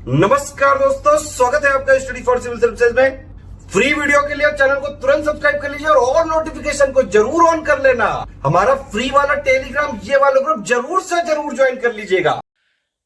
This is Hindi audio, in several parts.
नमस्कार दोस्तों, स्वागत है आपका स्टडी फॉर सिविल सर्विसेज में। फ्री वीडियो के लिए चैनल को तुरंत सब्सक्राइब कर लीजिए और नोटिफिकेशन को जरूर ऑन कर लेना। हमारा फ्री वाला टेलीग्राम ये वाला ग्रुप जरूर से जरूर ज्वाइन कर लीजिएगा।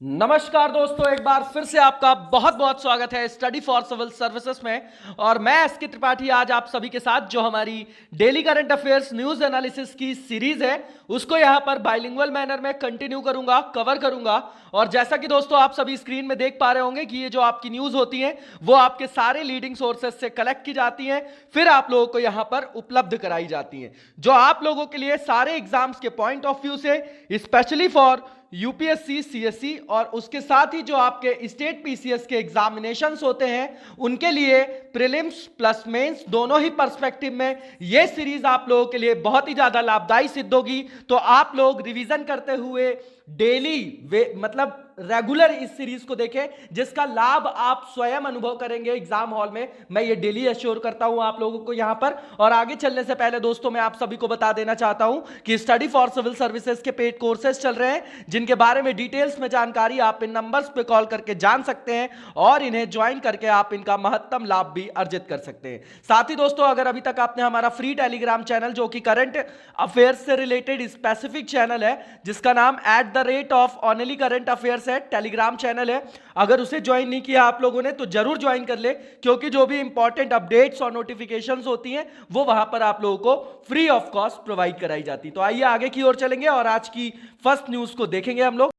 नमस्कार दोस्तों, एक बार फिर से आपका बहुत बहुत स्वागत है स्टडी फॉर सिविल सर्विसेज में। और मैं एसके त्रिपाठी आज आप सभी के साथ जो हमारी daily current affairs news analysis की सीरीज है उसको यहां पर बाइलिंगुअल मैनर में कंटिन्यू करूंगा, कवर करूंगा। और जैसा कि दोस्तों आप सभी स्क्रीन में देख पा रहे होंगे कि ये जो आपकी न्यूज होती है वो आपके सारे लीडिंग सोर्सेज से कलेक्ट की जाती हैं, फिर आप लोगों को यहां पर उपलब्ध कराई जाती हैं, जो आप लोगों के लिए सारे एग्जाम्स के पॉइंट ऑफ व्यू से स्पेशली फॉर यूपीएससी, सीएससी और उसके साथ ही जो आपके स्टेट पीसीएस के एग्जामिनेशंस होते हैं उनके लिए प्रीलिम्स प्लस मेंस दोनों ही पर्सपेक्टिव में ये सीरीज आप लोगों के लिए बहुत ही ज्यादा लाभदायी सिद्ध होगी। तो आप लोग रिवीजन करते हुए डेली मतलब रेगुलर इस सीरीज को देखें, जिसका लाभ आप स्वयं अनुभव करेंगे एग्जाम हॉल में। मैं ये डेली एश्योर करता हूं आप लोगों को यहां पर। और आगे चलने से पहले दोस्तों मैं आप सभी को बता देना चाहता हूं कि स्टडी फॉर सिविल सर्विसेज के पेड कोर्सेज चल रहे हैं, जिनके बारे में डिटेल्स में जानकारी आप इन नंबर्स पे कॉल करके जान सकते हैं और इन्हें ज्वाइन करके आप इनका महत्तम लाभ भी अर्जित कर सकते हैं। साथ ही दोस्तों अगर अभी तक आपने हमारा फ्री टेलीग्राम चैनल, जो कि करंट अफेयर्स से रिलेटेड स्पेसिफिक चैनल है जिसका नाम @ऑनली करंट अफेयर्स है, टेलीग्राम चैनल है, अगर उसे ज्वाइन नहीं किया आप लोगों ने तो जरूर ज्वाइन कर ले, क्योंकि जो भी इंपॉर्टेंट अपडेट्स और नोटिफिकेशंस होती हैं वो वहां पर आप लोगों को फ्री ऑफ कॉस्ट प्रोवाइड कराई जाती। तो आइए आगे की ओर चलेंगे और आज की फर्स्ट न्यूज को देखेंगे हम लोग।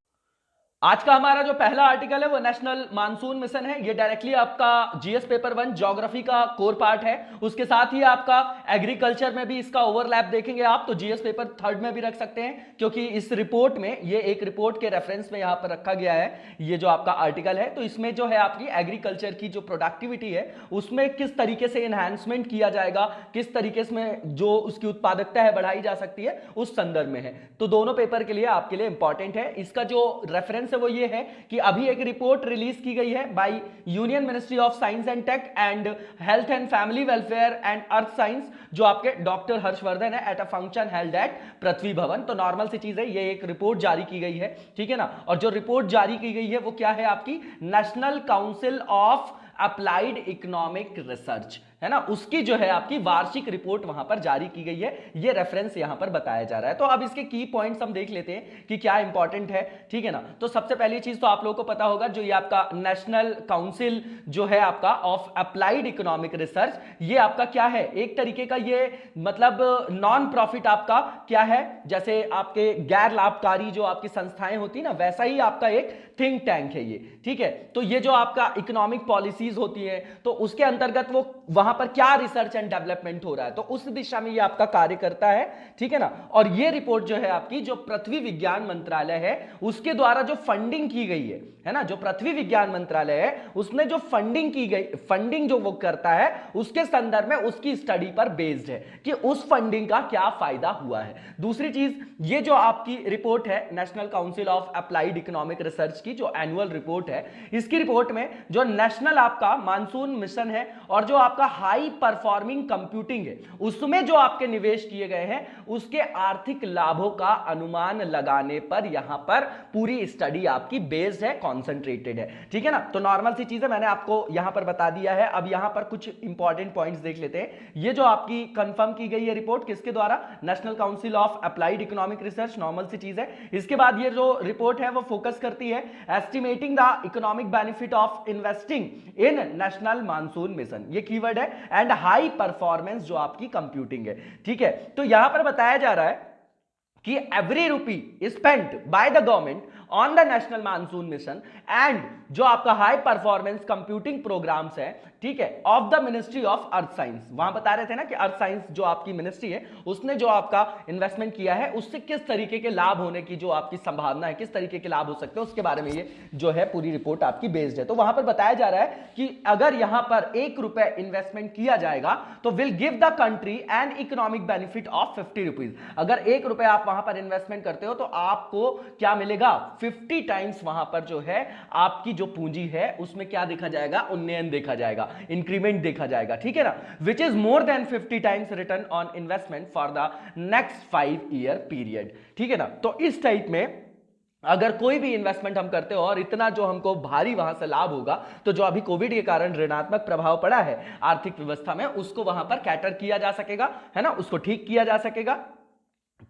आज का हमारा जो पहला आर्टिकल है वो नेशनल मानसून मिशन है। ये डायरेक्टली आपका जीएस पेपर 1 ज्योग्राफी का कोर पार्ट है। उसके साथ ही आपका एग्रीकल्चर में भी इसका ओवरलैप देखेंगे आप, तो जीएस पेपर 3 में भी रख सकते हैं, क्योंकि इस रिपोर्ट में ये एक रिपोर्ट के रेफरेंस में यहां पर रखा गया है ये जो आपका आर्टिकल है। तो इसमें जो है आपकी एग्रीकल्चर की जो प्रोडक्टिविटी है उसमें किस तरीके से एनहांसमेंट किया जाएगा, किस तरीके से जो उसकी उत्पादकता है बढ़ाई जा सकती है, उस संदर्भ में है। तो दोनों पेपर के लिए आपके लिए इंपॉर्टेंट है। इसका जो रेफरेंस है वो ये है कि अभी एक रिपोर्ट रिलीज की गई है by union ministry of science and tech and health and family welfare and earth science, जो आपके डॉक्टर हर्षवर्धन है, at a function held at Prithvi Bhavan. तो नॉर्मल सी चीज है, ये एक रिपोर्ट जारी की गई है, ठीक है ना। और जो रिपोर्ट जारी की गई है वो क्या है आपकी national council of applied economic research, है ना, उसकी जो है आपकी वार्षिक रिपोर्ट वहां पर जारी की गई है। ये रेफरेंस यहां पर बताया जा रहा है। तो अब इसके की पॉइंट्स हम देख लेते हैं कि क्या इंपॉर्टेंट है, ठीक है ना। तो सबसे पहली चीज तो आप लोगों को पता होगा, जो ये आपका नेशनल काउंसिल जो है आपका ऑफ अप्लाइड इकोनॉमिक रिसर्च, ये आपका क्या है, एक तरीके का ये मतलब नॉन प्रॉफिट आपका क्या है, जैसे आपके गैर लाभकारी जो आपकी संस्थाएं होती ना, वैसा ही आपका एक थिंक टैंक है ये, ठीक है। तो ये जो आपका इकोनॉमिक पॉलिसीज होती है तो उसके अंतर्गत वो वहां पर क्या रिसर्च एंड डेवलपमेंट हो रहा है, तो उस दिशा में ये आपका कार्य करता है, ठीक है ना। और ये रिपोर्ट जो है आपकी, जो पृथ्वी विज्ञान मंत्रालय है उसके द्वारा जो फंडिंग की गई है ना, जो पृथ्वी विज्ञान मंत्रालय है उसने जो फंडिंग की गई, फंडिंग जो वो करता है उसके संदर्भ में उसकी स्टडी पर बेस्ड है कि उस फंडिंग का क्या फायदा हुआ है। दूसरी चीज, ये जो आपकी रिपोर्ट है national council of applied economic research की जो एनुअल रिपोर्ट है, इसकी रिपोर्ट में जो नेशनल आपका मानसून मिशन है और जो आपका हाई परफॉर्मिंग कंप्यूटिंग है उसमें जो आपके निवेश किए गए हैं उसके आर्थिक लाभों का अनुमान लगाने पर यहां पर पूरी स्टडी आपकी बेस्ड है, कॉन्सेंट्रेटेड है, ठीक है ना। तो नॉर्मल सी चीज है, मैंने आपको यहां पर बता दिया है। अब यहां पर कुछ इंपॉर्टेंट पॉइंट्स देख लेते हैं। ये जो आपकी कंफर्म की गई है रिपोर्ट किसके द्वारा, national council of applied economic research, normal सी चीज है। इसके बाद ये जो रिपोर्ट है वो फोकस करती है estimating the economic benefit of investing in national monsoon mission, ये कीवर्ड है, एंड हाई परफॉर्मेंस जो आपकी कंप्यूटिंग है, ठीक है। तो यहां पर बताया जा रहा है कि every rupee spent by the government on the national monsoon mission and जो आपका हाई परफॉर्मेंस कंप्यूटिंग प्रोग्राम्स है, ठीक है, of the ministry of earth science, वहां बता रहे थे ना कि अर्थ साइंस जो आपकी मिनिस्ट्री है उसने जो आपका इन्वेस्टमेंट किया है उससे किस तरीके के लाभ होने की जो आपकी संभावना है, किस तरीके के लाभ हो सकते हैं, उसके बारे में ये जो है पूरी रिपोर्ट आपकी बेस्ड है। तो वहां पर बताया जा रहा है कि अगर यहां पर 1 रुपए इन्वेस्टमेंट किया जाएगा तो will give the country an economic benefit of 50 rupees. अगर 1 रुपए आप वहां पर इन्वेस्टमेंट करते हो तो आपको क्या मिलेगा, 50 टाइम्स वहां पर जो है आपकी जो पूंजी है उसमें क्या देखा जाएगा, उन्नयन देखा जाएगा, इंक्रीमेंट देखा जाएगा, ठीक है ना, which is more than 50 times return on investment for the next 5 year period, ठीक है ना। तो इस टाइप में अगर कोई भी इन्वेस्टमेंट हम करते हो और इतना जो हमको भारी वहां से लाभ होगा, तो जो अभी कोविड के कारण ऋणात्मक प्रभाव पड़ा है आर्थिक व्यवस्था में, उसको वहां पर कैटर किया जा सकेगा, है ना, उसको ठीक किया जा सकेगा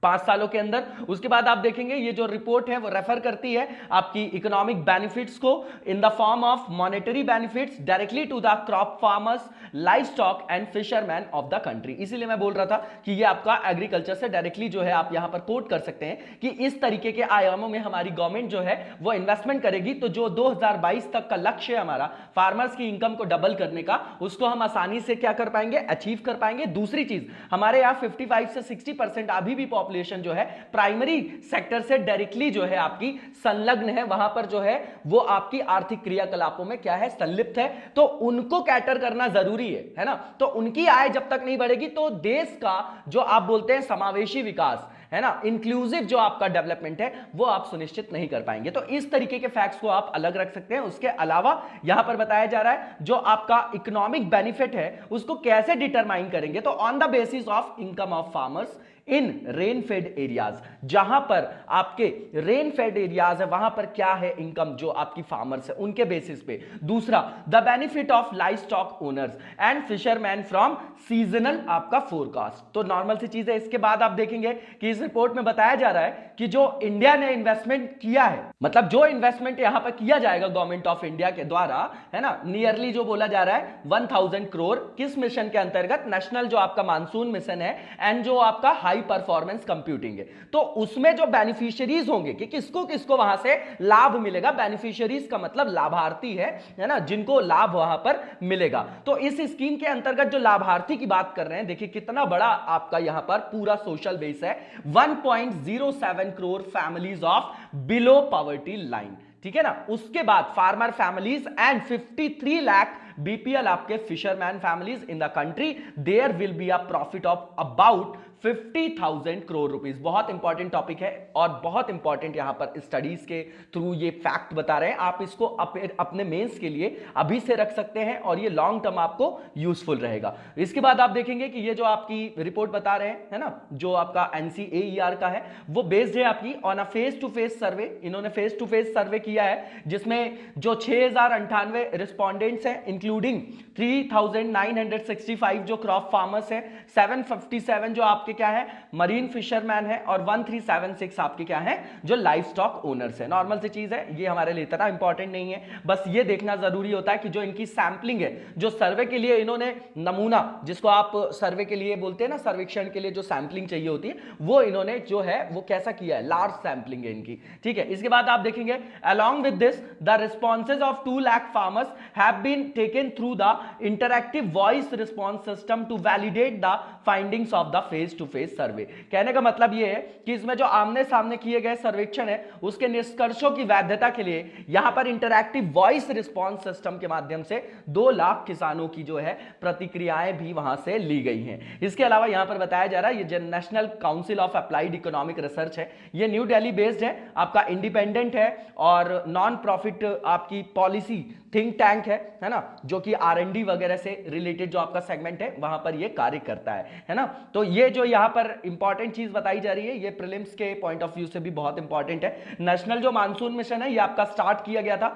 5 सालों के अंदर। उसके बाद आप देखेंगे ये जो रिपोर्ट है वो रेफर करती है आपकी इकोनॉमिक बेनिफिट्स को in the form of monetary benefits directly to the crop farmers, livestock and fisherman of the country. इसीलिए मैं बोल रहा था कि ये आपका एग्रीकल्चर से डायरेक्टली जो है आप यहां पर कोट कर सकते हैं कि इस तरीके के आयामों में हमारी गवर्नमेंट जो है वो इन्वेस्टमेंट करेगी, तो जो 2022 तक का लक्ष्य है हमारा फार्मर्स की इनकम को डबल करने का, उसको हम आसानी से क्या कर पाएंगे, अचीव कर पाएंगे। दूसरी चीज, हमारे यहां 55 से 60% अभी भी पॉपुलेशन जो है प्राइमरी सेक्टर से डायरेक्टली जो है आपकी संलग्न है, वहां पर जो है वो आपकी आर्थिक क्रियाकलापों में क्या है, संलिप्त है, तो उनको कैटर करना जरूरी है ना। तो उनकी आय जब तक नहीं बढ़ेगी तो देश का जो आप बोलते हैं समावेशी विकास है ना, इंक्लूसिव जो आपका डेवलपमेंट है वो आप सुनिश्चित नहीं कर पाएंगे। तो इस तरीके के फैक्ट्स को आप अलग रख सकते हैं। उसके अलावा यहां पर बताया जा रहा है जो आपका इकोनॉमिक बेनिफिट है उसको कैसे डिटरमाइन करेंगे, तो on the basis of income of farmers in rain fade areas, जहां पर आपके रेन फेड एरियाज है वहां पर क्या है इनकम जो आपकी फार्मर्स है उनके बेसिस पे। दूसरा, the benefit of live stock owners and fisherman from seasonal आपका फोरकास्ट। तो नॉर्मल सी चीज है। इसके बाद आप देखेंगे कि इस रिपोर्ट में बताया जा रहा है कि जो इंडिया ने इन्वेस्टमेंट किया है, मतलब जो इन्वेस्टमेंट यहां पर किया जाएगा गवर्नमेंट ऑफ इंडिया के द्वारा, है ना, नियरली जो बोला जा रहा है 1000 करोड़, किस मिशन के अंतर्गत, नेशनल जो आपका मानसून मिशन है एंड जो आपका हाई परफॉर्मेंस कंप्यूटिंग है। तो उसमें जो बेनिफिशियरीज होंगे कि किसको किसको वहां से लाभ मिलेगा, बेनिफिशियरीज का मतलब लाभार्थी है ना, जिनको लाभ वहां पर मिलेगा। तो इस स्कीम के अंतर्गत जो लाभार्थी की बात कर रहे हैं, देखिए कितना बड़ा आपका यहां पर पूरा सोशल बेस है, 1.07 crore families of below poverty line, ठीक है ना। उसके बाद farmer families and 53 lakh BPL आपके fisherman families in the country, there will be a profit of about 50,000 crore rupees. बहुत इंपॉर्टेंट टॉपिक है और बहुत इंपॉर्टेंट यहां पर स्टडीज के थ्रू ये फैक्ट बता रहे हैं। आप इसको अपने मेंस के लिए अभी से रख सकते हैं और ये लॉन्ग टर्म आपको यूजफुल रहेगा। इसके बाद आप देखेंगे कि ये जो आपकी रिपोर्ट बता रहे हैं, है ना, जो आपका NCAER का है, वो बेस्ड है आपकी on a face to face survey. इन्होंने फेस टू फेस सर्वे किया है जिसमें जो 6098 रिस्पॉन्डेंट्स हैं, इंक्लूडिंग 3965 जो क्रॉप फार्मर्स हैं, 757 जो आपके क्या है मरीन फिशरमैन है और 1376 आपके क्या है जो लाइव स्टॉक ओनर्स है। नॉर्मल सी चीज है, ये हमारे लिए इतना इंपॉर्टेंट नहीं है, बस ये देखना जरूरी होता है कि जो इनकी सैंपलिंग है, जो सर्वे के लिए इन्होंने नमूना, जिसको आप सर्वे के लिए बोलते हैं ना, सर्वेक्षण के लिए जो सैंपलिंग चाहिए होती है, वो इन्होंने जो है वो कैसा किया है, लार्ज सैंपलिंग है इनकी, ठीक है। इसके बाद आप देखेंगे along with this the responses of 2 lakh farmers have been taken through the interactive voice response system to validate the findings of the face to face सर्वे। कहने का मतलब यह है कि इसमें जो आमने सामने किए गए सर्वेक्षण है उसके निष्कर्षों की वैधता के लिए यहां पर इंटरैक्टिव वॉइस रिस्पांस सिस्टम के माध्यम से 2 लाख किसानों की जो है प्रतिक्रियाएं भी वहां से ली गई हैं। इसके अलावा यहां पर बताया जा रहा है ये national council of applied economic research है, ये न्यू दिल्ली बेस्ड है, आपका इंडिपेंडेंट है और नॉन प्रॉफिट आपकी पॉलिसी थिंक टैंक है ना, जो कि R&D वगैरह से रिलेटेड जो आपका सेगमेंट है वहां पर ये कार्य करता है ना। तो ये जो यहां पर इंपॉर्टेंट चीज बताई जा रही है, ये प्रीलिम्स के पॉइंट ऑफ व्यू से भी बहुत इंपॉर्टेंट है। नेशनल जो मानसून मिशन है ये आपका स्टार्ट किया गया था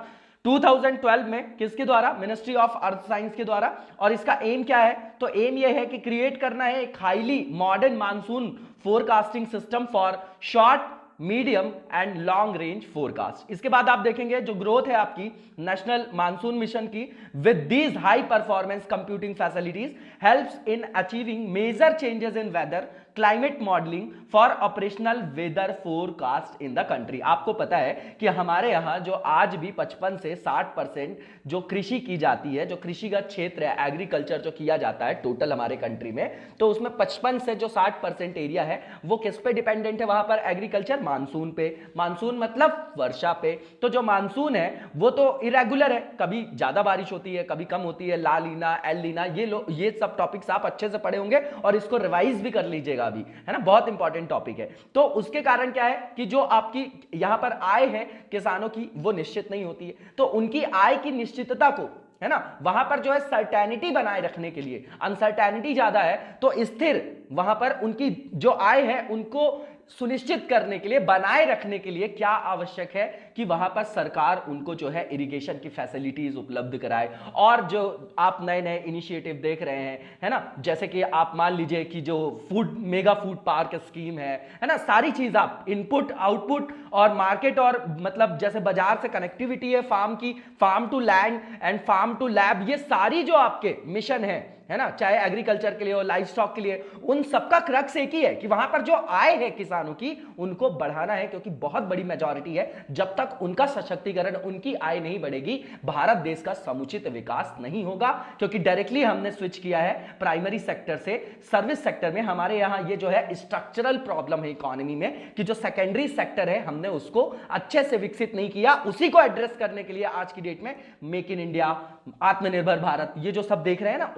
2012 में, किसके द्वारा, मिनिस्ट्री ऑफ अर्थ साइंस के द्वारा, और इसका एम क्या है, तो एम ये है कि क्रिएट करना है एक highly modern monsoon forecasting system for short, medium and long range forecast. इसके बाद आप देखेंगे जो ग्रोथ है आपकी नेशनल मानसून मिशन की, with these high performance computing facilities helps in achieving major changes in weather, climate modelling for operational weather forecast in the country. आपको पता है कि हमारे यहाँ जो आज भी 55 से 60% जो कृषि की जाती है, जो कृषिगत क्षेत्र है, एग्रीकल्चर जो किया जाता है टोटल हमारे कंट्री में, तो उसमें 55 से जो 60% एरिया है वो किस पे डिपेंडेंट है, वहां पर एग्रीकल्चर, मानसून पे। मानसून मतलब वर्षा पे। तो जो मानसून है वो तो इरेगुलर है, कभी ज्यादा बारिश होती है, कभी कम होती है, ला लीना, एल लीना, ये सब टॉपिक्स आप अच्छे से पढ़े होंगे और इसको रिवाइज भी कर लीजिएगा अभी, है ना, बहुत इंपॉर्टेंट टॉपिक है। तो उसके कारण क्या है कि जो आपकी यहां पर आय है किसानों की वो निश्चित नहीं होती है, तो उनकी आय की निश्चितता को, है ना, वहां पर जो है सर्टेनिटी बनाए रखने के लिए, अनसर्टेनिटी ज्यादा है तो स्थिर वहां पर उनकी जो आय है उनको सुनिश्चित करने के लिए, बनाए रखने के लिए क्या आवश्यक है कि वहां पर सरकार उनको जो है इरिगेशन की फैसिलिटीज उपलब्ध कराए। और जो आप नए नए इनिशिएटिव देख रहे हैं, है ना, जैसे कि आप मान लीजिए कि जो food mega food park scheme है ना, सारी चीज आप इनपुट आउटपुट और मार्केट और मतलब जैसे बाजार से कनेक्टिविटी है फार्म की, farm to land and farm to lab, ये सारी जो आपके मिशन है ना, चाहे एग्रीकल्चर के लिए हो, लाइफ स्टॉक के लिए, उन सबका क्रक्स एक ही है कि वहां पर जो आय है किसानों की उनको बढ़ाना है, क्योंकि बहुत बड़ी मेजॉरिटी है, जब तक उनका सशक्तिकरण, उनकी आय नहीं बढ़ेगी, भारत देश का समुचित विकास नहीं होगा। क्योंकि डायरेक्टली हमने स्विच किया है प्राइमरी सेक्टर से सर्विस सेक्टर में। हमारे यहां ये जो है स्ट्रक्चरल प्रॉब्लम है इकोनॉमी में कि जो सेकेंडरी सेक्टर है हमने उसको अच्छे से विकसित नहीं किया। उसी को एड्रेस करने के लिए आज की डेट में मेक इन इंडिया, आत्मनिर्भर भारत, ये जो सब देख रहे हैं ना,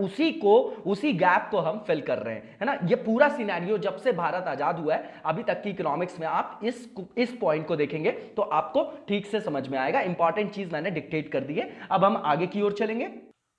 उसी गैप को हम फिल कर रहे हैं, है ना। ये पूरा सिनेरियो जब से भारत आजाद हुआ है अभी तक की इकोनॉमिक्स में आप इस पॉइंट को देखेंगे तो आपको ठीक से समझ में आएगा। इंपॉर्टेंट चीज मैंने डिक्टेट कर दी है। अब हम आगे की ओर चलेंगे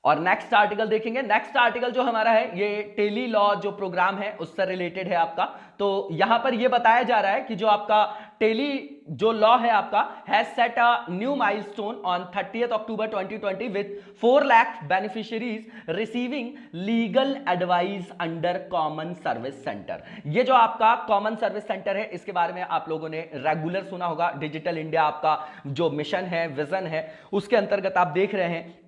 और नेक्स्ट आर्टिकल देखेंगे। नेक्स्ट आर्टिकल जो हमारा है ये टेली लॉ जो प्रोग्राम है उससे रिलेटेड है आपका। तो यहां पर ये बताया जा रहा है कि जो आपका टेली जो लॉ है आपका has set a new milestone on 30th October 2020 with 4 lakh beneficiaries receiving legal advice under common service centre. ये जो आपका कॉमन सर्विस सेंटर है इसके बारे में आप लोगों ने रेगुलर सुना होगा। डिजिटल इंडिया आपका जो मिशन है, विजन है, उसके अंतर्गत आप देख रहे हैं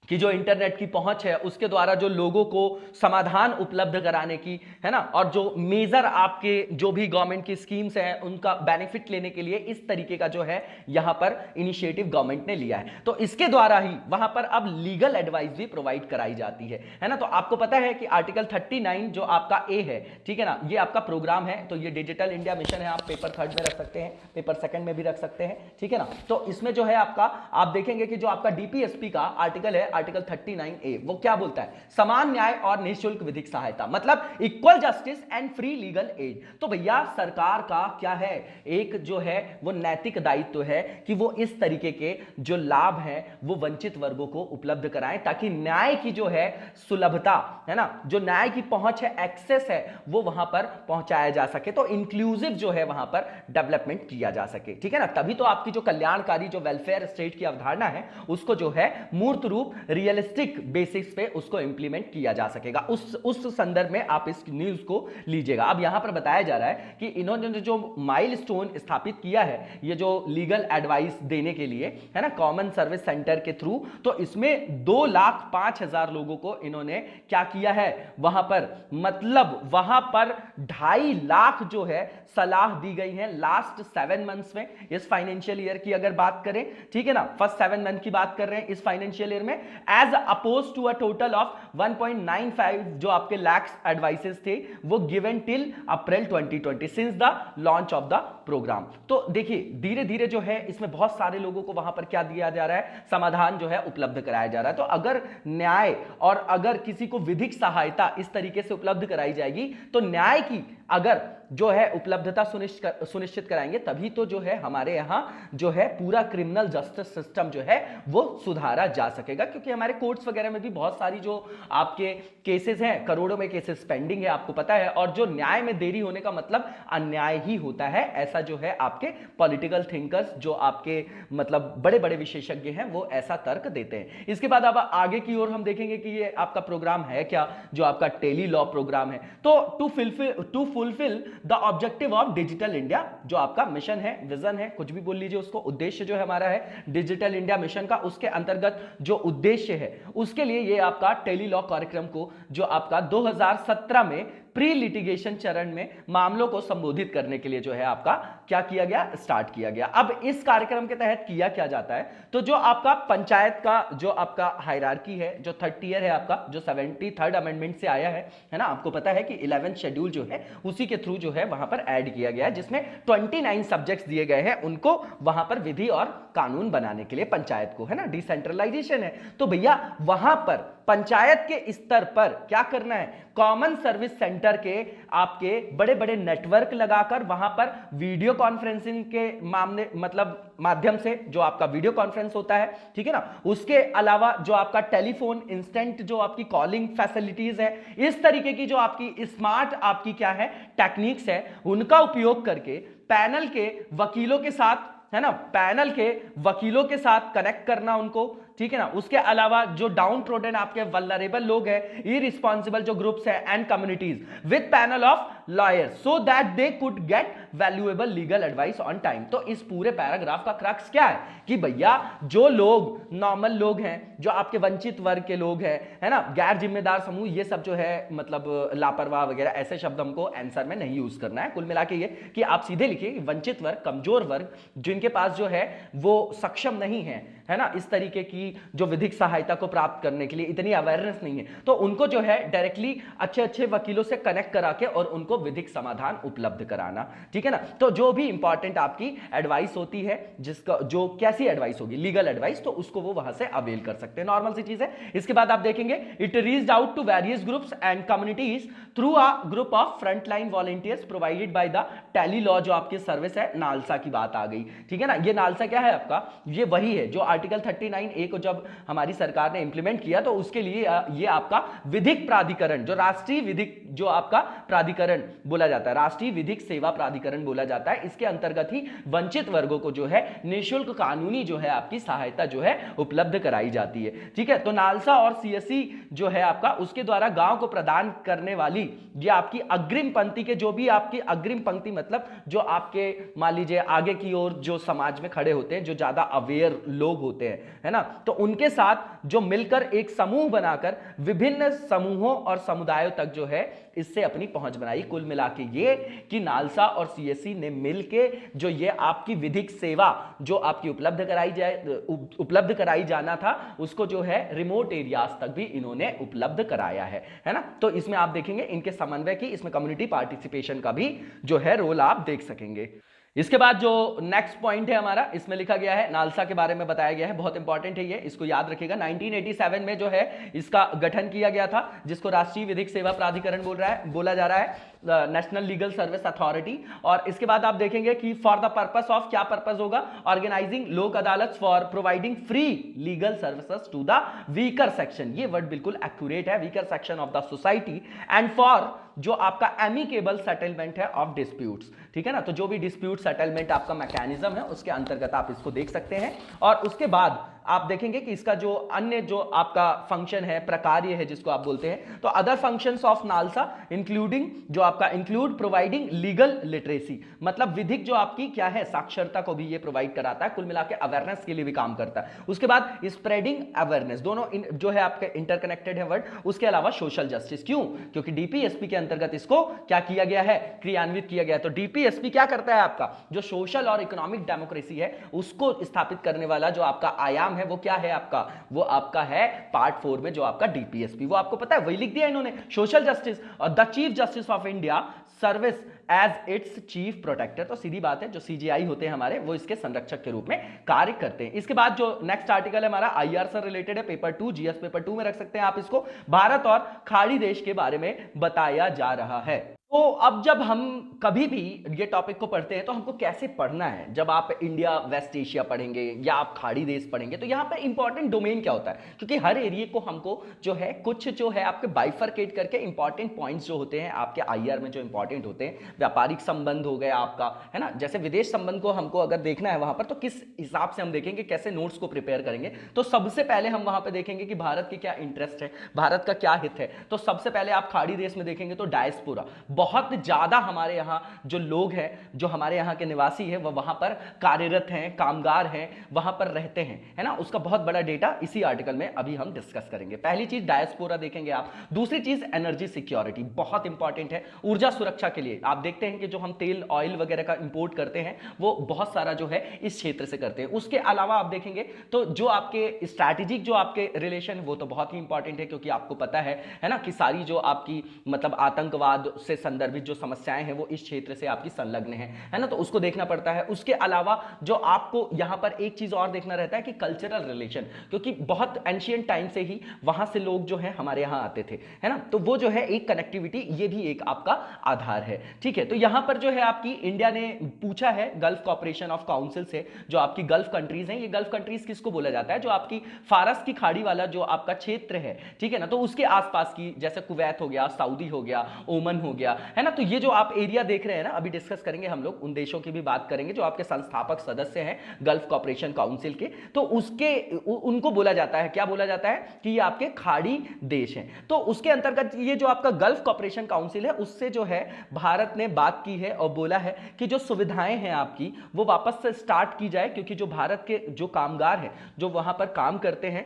कि जो इंटरनेट की पहुंच है उसके द्वारा जो लोगों को समाधान उपलब्ध कराने की, है ना, और जो मेजर आपके जो भी गवर्नमेंट की स्कीम्स हैं उनका बेनिफिट लेने के लिए इस तरीके का जो है यहां पर इनिशिएटिव गवर्नमेंट ने लिया है। तो इसके द्वारा ही वहां पर अब लीगल एडवाइस भी प्रोवाइड कराई जाती है ना। तो आपको पता है कि आर्टिकल 39 जो आपका ए है, ठीक है ना, ये आपका प्रोग्राम है। तो ये डिजिटल इंडिया मिशन है, आप पेपर 3 में रख सकते हैं, पेपर 2 में भी रख सकते हैं, ठीक है ना। तो इसमें जो है आपका आप देखेंगे कि जो आपका डीपीएसपी का आर्टिकल है, आर्टिकल 39A, वो क्या बोलता है? समान न्याय और निःशुल्क विधिक सहायता, मतलब equal justice and free legal aid. तो भैया सरकार का क्या है, एक जो है वो नैतिक दायित्व है कि वो इस तरीके के जो लाभ है वो वंचित वर्गों को उपलब्ध कराएं, ताकि न्याय की जो है सुलभता, है ना, जो न्याय की पहुंच है, एक्सेस है, वो वहां पर पहुंचाया जा सके। तो इंक्लूसिव जो है वहां पर डेवलपमेंट किया जा सके, ठीक है ना। तभी तो आपकी जो कल्याणकारी जो वेलफेयर स्टेट की अवधारणा है उसको जो है मूर्त रूप रियलिस्टिक बेसिक्स पे उसको इंप्लीमेंट किया जा सकेगा। उस संदर्भ में आप इस न्यूज को लीजिएगा। अब यहां पर बताया जा रहा है कि इन्होंने जो माइलस्टोन स्थापित किया है ये जो लीगल एडवाइस देने के लिए, है ना, कॉमन सर्विस सेंटर के थ्रू, तो इसमें 2,05,000 लोगों को इन्होंने क्या किया है वहां पर, मतलब वहां पर 2.5 लाख जो है सलाह दी गई है लास्ट 7 मंथ्स में। इस फाइनेंशियल ईयर की अगर बात करें, ठीक है ना, फर्स्ट 7 मंथ की बात कर रहे हैं इस फाइनेंशियल ईयर में, as opposed to a total of 1.95 जो आपके लैक्स एडवाइसेस थे वो given till April 2020 since the launch of the programme. तो देखिए धीरे धीरे जो है इसमें बहुत सारे लोगों को वहां पर क्या दिया जा रहा है, समाधान जो है उपलब्ध कराया जा रहा है। तो अगर न्याय और अगर किसी को विधिक सहायता इस तरीके से उपलब्ध कराई जाएगी तो न्याय की अगर जो है उपलब्धता सुनिश्चित कराएंगे तभी तो जो है हमारे यहां जो है पूरा क्रिमिनल जस्टिस सिस्टम जो है वो सुधारा जा सकेगा। क्योंकि हमारे कोर्ट्स वगैरह में भी बहुत सारी जो आपके केसेस हैं, करोड़ों में केसेस पेंडिंग है, आपको पता है, और जो न्याय में देरी होने का मतलब अन्याय ही होता है। ऐसा जो है आपके पॉलिटिकल थिंकर्स जो आपके मतलब बड़े बड़े विशेषज्ञ हैं वो ऐसा तर्क देते हैं। इसके बाद अब आगे की ओर हम देखेंगे कि ये आपका प्रोग्राम है क्या, जो आपका टेली लॉ प्रोग्राम है। तो to fulfil the objective of digital India, जो आपका मिशन है, विजन है, कुछ भी बोल लीजिए उसको, उद्देश्य जो है हमारा है डिजिटल इंडिया मिशन का, उसके अंतर्गत जो उद्देश्य है उसके लिए ये आपका टेली लॉ कार्यक्रम को जो आपका 2017 में प्री लिटिगेशन चरण में मामलों को संबोधित करने के लिए जो है आपका क्या किया गया, स्टार्ट किया गया। अब इस कार्यक्रम के तहत किया क्या जाता है, तो जो आपका पंचायत का जो आपका हायरार्की है, जो 3rd ईयर है आपका, जो 73rd अमेंडमेंट से आया है ना, आपको पता है कि 11th शेड्यूल जो है उसी के थ्रू जो है वहां पर ऐड किया गया है, जिसमें 29 सब्जेक्ट्स दिए गए हैं उनको वहां पर विधि और कानून बनाने के लिए पंचायत को, है ना, डिसेंट्रलाइजेशन है। तो भैया वहां पर पंचायत के स्तर पर क्या करना है, कॉमन सर्विस सेंटर सेंटर के आपके बड़े बड़े नेटवर्क लगाकर वहां पर वीडियो कॉन्फ्रेंसिंग के मामले मतलब माध्यम से जो आपका वीडियो कॉन्फ्रेंस होता है, ठीक है ना, उसके अलावा जो आपका टेलीफोन इंस्टेंट जो आपकी कॉलिंग फैसिलिटीज है, इस तरीके की जो आपकी स्मार्ट आपकी क्या है टेक्निक्स है, उनका उपयोग करके पैनल के वकीलों के साथ, है ना, पैनल के वकीलों के साथ कनेक्ट करना उनको, ठीक है ना। उसके अलावा जो डाउन ट्रोडन आपके वल्नरेबल लोग हैं, इररिस्पांसिबल जो ग्रुप्स हैं and communities with panel of lawyers so that they could get valuable legal advice on time. तो इस पूरे पैराग्राफ का क्रक्स क्या है कि भैया जो लोग नॉर्मल लोग हैं, जो आपके वंचित वर्ग के लोग हैं, है ना, गैर जिम्मेदार समूह, ये सब जो है मतलब लापरवाह वगैरह ऐसे शब्द हमको आंसर में नहीं यूज करना है। कुल मिला के ये कि आप सीधे लिखिए वंचित वर्ग, कमजोर वर्ग, जिनके पास जो है वो सक्षम नहीं है ना, इस तरीके की जो विधिक सहायता को प्राप्त करने के लिए इतनी अवेयरनेस नहीं है, तो उनको जो है डायरेक्टली अच्छे अच्छे वकीलों से कनेक्ट करा के और उनको विधिक समाधान उपलब्ध कराना, ठीक है ना। तो जो भी इंपॉर्टेंट आपकी एडवाइस होती है, जिसका जो कैसी एडवाइस होगी, लीगल एडवाइस, तो उसको वो वहां से अवेल कर सकते हैं, नॉर्मल सी चीज है। इसके बाद आप देखेंगे it reached out to various groups and communities through a group of frontline volunteers provided by the tele law, जो आपकी सर्विस है, नालसा की बात आ गई, ठीक है ना। ये नालसा क्या है आपका, ये वही है जो आर्टिकल 39A को जब हमारी सरकार ने इंप्लीमेंट किया तो उसके लिए ये आपका विधिक प्राधिकरण, जो राष्ट्रीय विधिक जो आपका प्राधिकरण बोला जाता है, राष्ट्रीय विधिक सेवा प्राधिकरण बोला जाता है, इसके अंतर्गत ही वंचित वर्गों को जो है निःशुल्क कानूनी जो है आपकी सहायता जो है उपलब्ध कराई जाती है, ठीक है। तो नालसा और CSC जो है आपका, उसके द्वारा गांव को प्रदान करने वाली ये आपकी अग्रिम पंक्ति के, जो भी आपकी अग्रिम पंक्ति मतलब जो आपके मान लीजिए आगे की ओर जो समाज में खड़े होते हैं, जो ज्यादा अवेयर लोग होते हैं, है ना, तो उनके साथ जो मिलकर एक समूह बनाकर विभिन्न समूहों और समुदायों तक जो है इससे अपनी पहुंच बनाई। कुल मिला के ये कि नालसा और CSC ने मिलके जो ये आपकी विधिक सेवा जो आपकी उपलब्ध कराई जाना था, उसको जो है रिमोट एरियाज तक भी इन्होंने उपलब्ध कराया है ना। तो इसमें आप देखेंगे इनके समन्वय की, इसमें कम्युनिटी पार्टिसिपेशन का भी जो है रोल आप देख सकेंगे। इसके बाद जो नेक्स्ट पॉइंट है हमारा, इसमें लिखा गया है, नालसा के बारे में बताया गया है, बहुत इंपॉर्टेंट है ये, इसको याद रखिएगा। 1987 में जो है इसका गठन किया गया था, जिसको राष्ट्रीय विधिक सेवा प्राधिकरण बोला जा रहा है, नेशनल लीगल सर्विस अथॉरिटी। और इसके बाद आप देखेंगे कि फॉर द पर्पस ऑफ, क्या पर्पस होगा, organising Lok Adalat for providing free legal services to the weaker section, ये वर्ड बिल्कुल एक्यूरेट है, weaker section of the society, and for जो आपका एमिकेबल सेटलमेंट है ऑफ डिस्प्यूट्स, ठीक है ना। तो जो भी डिस्प्यूट सेटलमेंट आपका मैकेनिज्म है उसके अंतर्गत आप इसको देख सकते हैं। और उसके बाद आप देखेंगे कि इसका जो अन्य जो आपका फंक्शन है, प्रकार्य है जिसको आप बोलते हैं, तो other functions of NALSA including जो आपका इंक्लूड प्रोवाइडिंग लीगल लिटरेसी, मतलब विधिक जो आपकी क्या है साक्षरता को भी ये प्रोवाइड कराता है, कुल मिला के अवेयरनेस के लिए भी काम करता है। उसके बाद स्प्रेडिंग अवेयरनेस, दोनों जो है आपके इंटरकनेक्टेड है वर्ड। उसके अलावा सोशल जस्टिस, क्यों, क्योंकि DPSP के अंतर्गत इसको क्या किया गया है, क्रियान्वित किया गया। तो DPSP क्या करता है, आपका जो सोशल और इकोनॉमिक डेमोक्रेसी है उसको स्थापित करने वाला जो आपका आयाम है, वो क्या है आपका, वो आपका है पार्ट 4 में जो आपका DPSP, वो आपको पता है, वही लिख दिया इन्होंने, सोशल जस्टिस और the chief justice of India serves as its chief protector. तो सीधी बात है, जो CJI होते हैं हमारे, वो इसके संरक्षक के रूप में कार्य करते हैं। इसके बाद जो नेक्स्ट आर्टिकल है हमारा IR से रिलेटेड है, पेपर 2, GS पेपर 2 में रख सकते हैं आप इसको, भारत और खाड़ी देश के बारे में बताया जा रहा है। तो अब जब हम कभी भी ये टॉपिक को पढ़ते हैं तो हमको कैसे पढ़ना है, जब आप इंडिया वेस्ट एशिया पढ़ेंगे या आप खाड़ी देश पढ़ेंगे, तो यहाँ पे इंपॉर्टेंट डोमेन क्या होता है, क्योंकि हर एरिया को हमको जो है कुछ जो है आपके बाइफरकेट करके इंपॉर्टेंट पॉइंट्स जो होते हैं आपके IR में जो इंपॉर्टेंट होते हैं, व्यापारिक संबंध हो गया आपका, है ना, जैसे विदेश संबंध को हमको अगर देखना है वहां पर, तो किस हिसाब से हम देखेंगे, कैसे नोट्स को प्रिपेयर करेंगे। तो सबसे पहले हम वहां पर देखेंगे कि भारत के क्या इंटरेस्ट है, भारत का क्या हित है। तो सबसे पहले आप खाड़ी देश में देखेंगे तो डायस्पोरा, बहुत ज्यादा हमारे यहाँ जो लोग हैं, जो हमारे यहाँ के निवासी हैं, वह वहां पर कार्यरत हैं, कामगार हैं, वहां पर रहते हैं, है ना, उसका बहुत बड़ा डेटा इसी आर्टिकल में अभी हम डिस्कस करेंगे। पहली चीज डायस्पोरा देखेंगे आप। दूसरी चीज एनर्जी सिक्योरिटी, बहुत इंपॉर्टेंट है, ऊर्जा सुरक्षा के लिए। आप देखते हैं कि जो हम तेल ऑयल वगैरह का इंपोर्ट करते हैं वो बहुत सारा जो है इस क्षेत्र से करते हैं। उसके अलावा आप देखेंगे तो जो आपके स्ट्रैटेजिक जो आपके रिलेशन वो तो बहुत ही इंपॉर्टेंट है, क्योंकि आपको पता है ना, कि सारी जो आपकी मतलब आतंकवाद से संदर्भित जो समस्याएं हैं वो इस क्षेत्र से आपकी संलग्न है ना, तो उसको देखना पड़ता है। उसके अलावा जो आपको यहां पर एक चीज और देखना रहता है कि कल्चरल रिलेशन, क्योंकि बहुत एंशियंट टाइम से ही वहां से लोग जो है हमारे यहां आते थे, है ना, तो वो जो है एक कनेक्टिविटी, ये भी एक आपका आधार है। ठीक है, तो यहां पर जो है आपकी इंडिया ने पूछा है गल्फ कॉर्पोरेशन ऑफ काउंसिल से, जो आपकी गल्फ कंट्रीज हैं, ये गल्फ कंट्रीज किसको बोला जाता है, जो आपकी फारस की खाड़ी वाला जो आपका क्षेत्र है, ठीक है ना, तो उसके आसपास की, जैसे कुवैत हो गया, सऊदी हो गया, ओमन हो गया, है ना, तो ये जो आप एरिया देख रहे हैं ना, अभी डिस्कस करेंगे हम लोग, उन देशों की भी बात करेंगे जो आपके संस्थापक सदस्य हैं गल्फ कॉर्पोरेशन काउंसिल के, तो उसके उनको बोला जाता है, क्या बोला जाता है कि ये आपके खाड़ी देश हैं। तो उसके अंतर्गत ये जो आपका गल्फ कॉर्पोरेशन काउंसिल है, उससे जो है भारत ने बात की है और बोला है कि जो सुविधाएं हैं आपकी वो वापस से स्टार्ट की जाए, क्योंकि जो भारत के जो कामगार हैं जो वहां पर काम करते हैं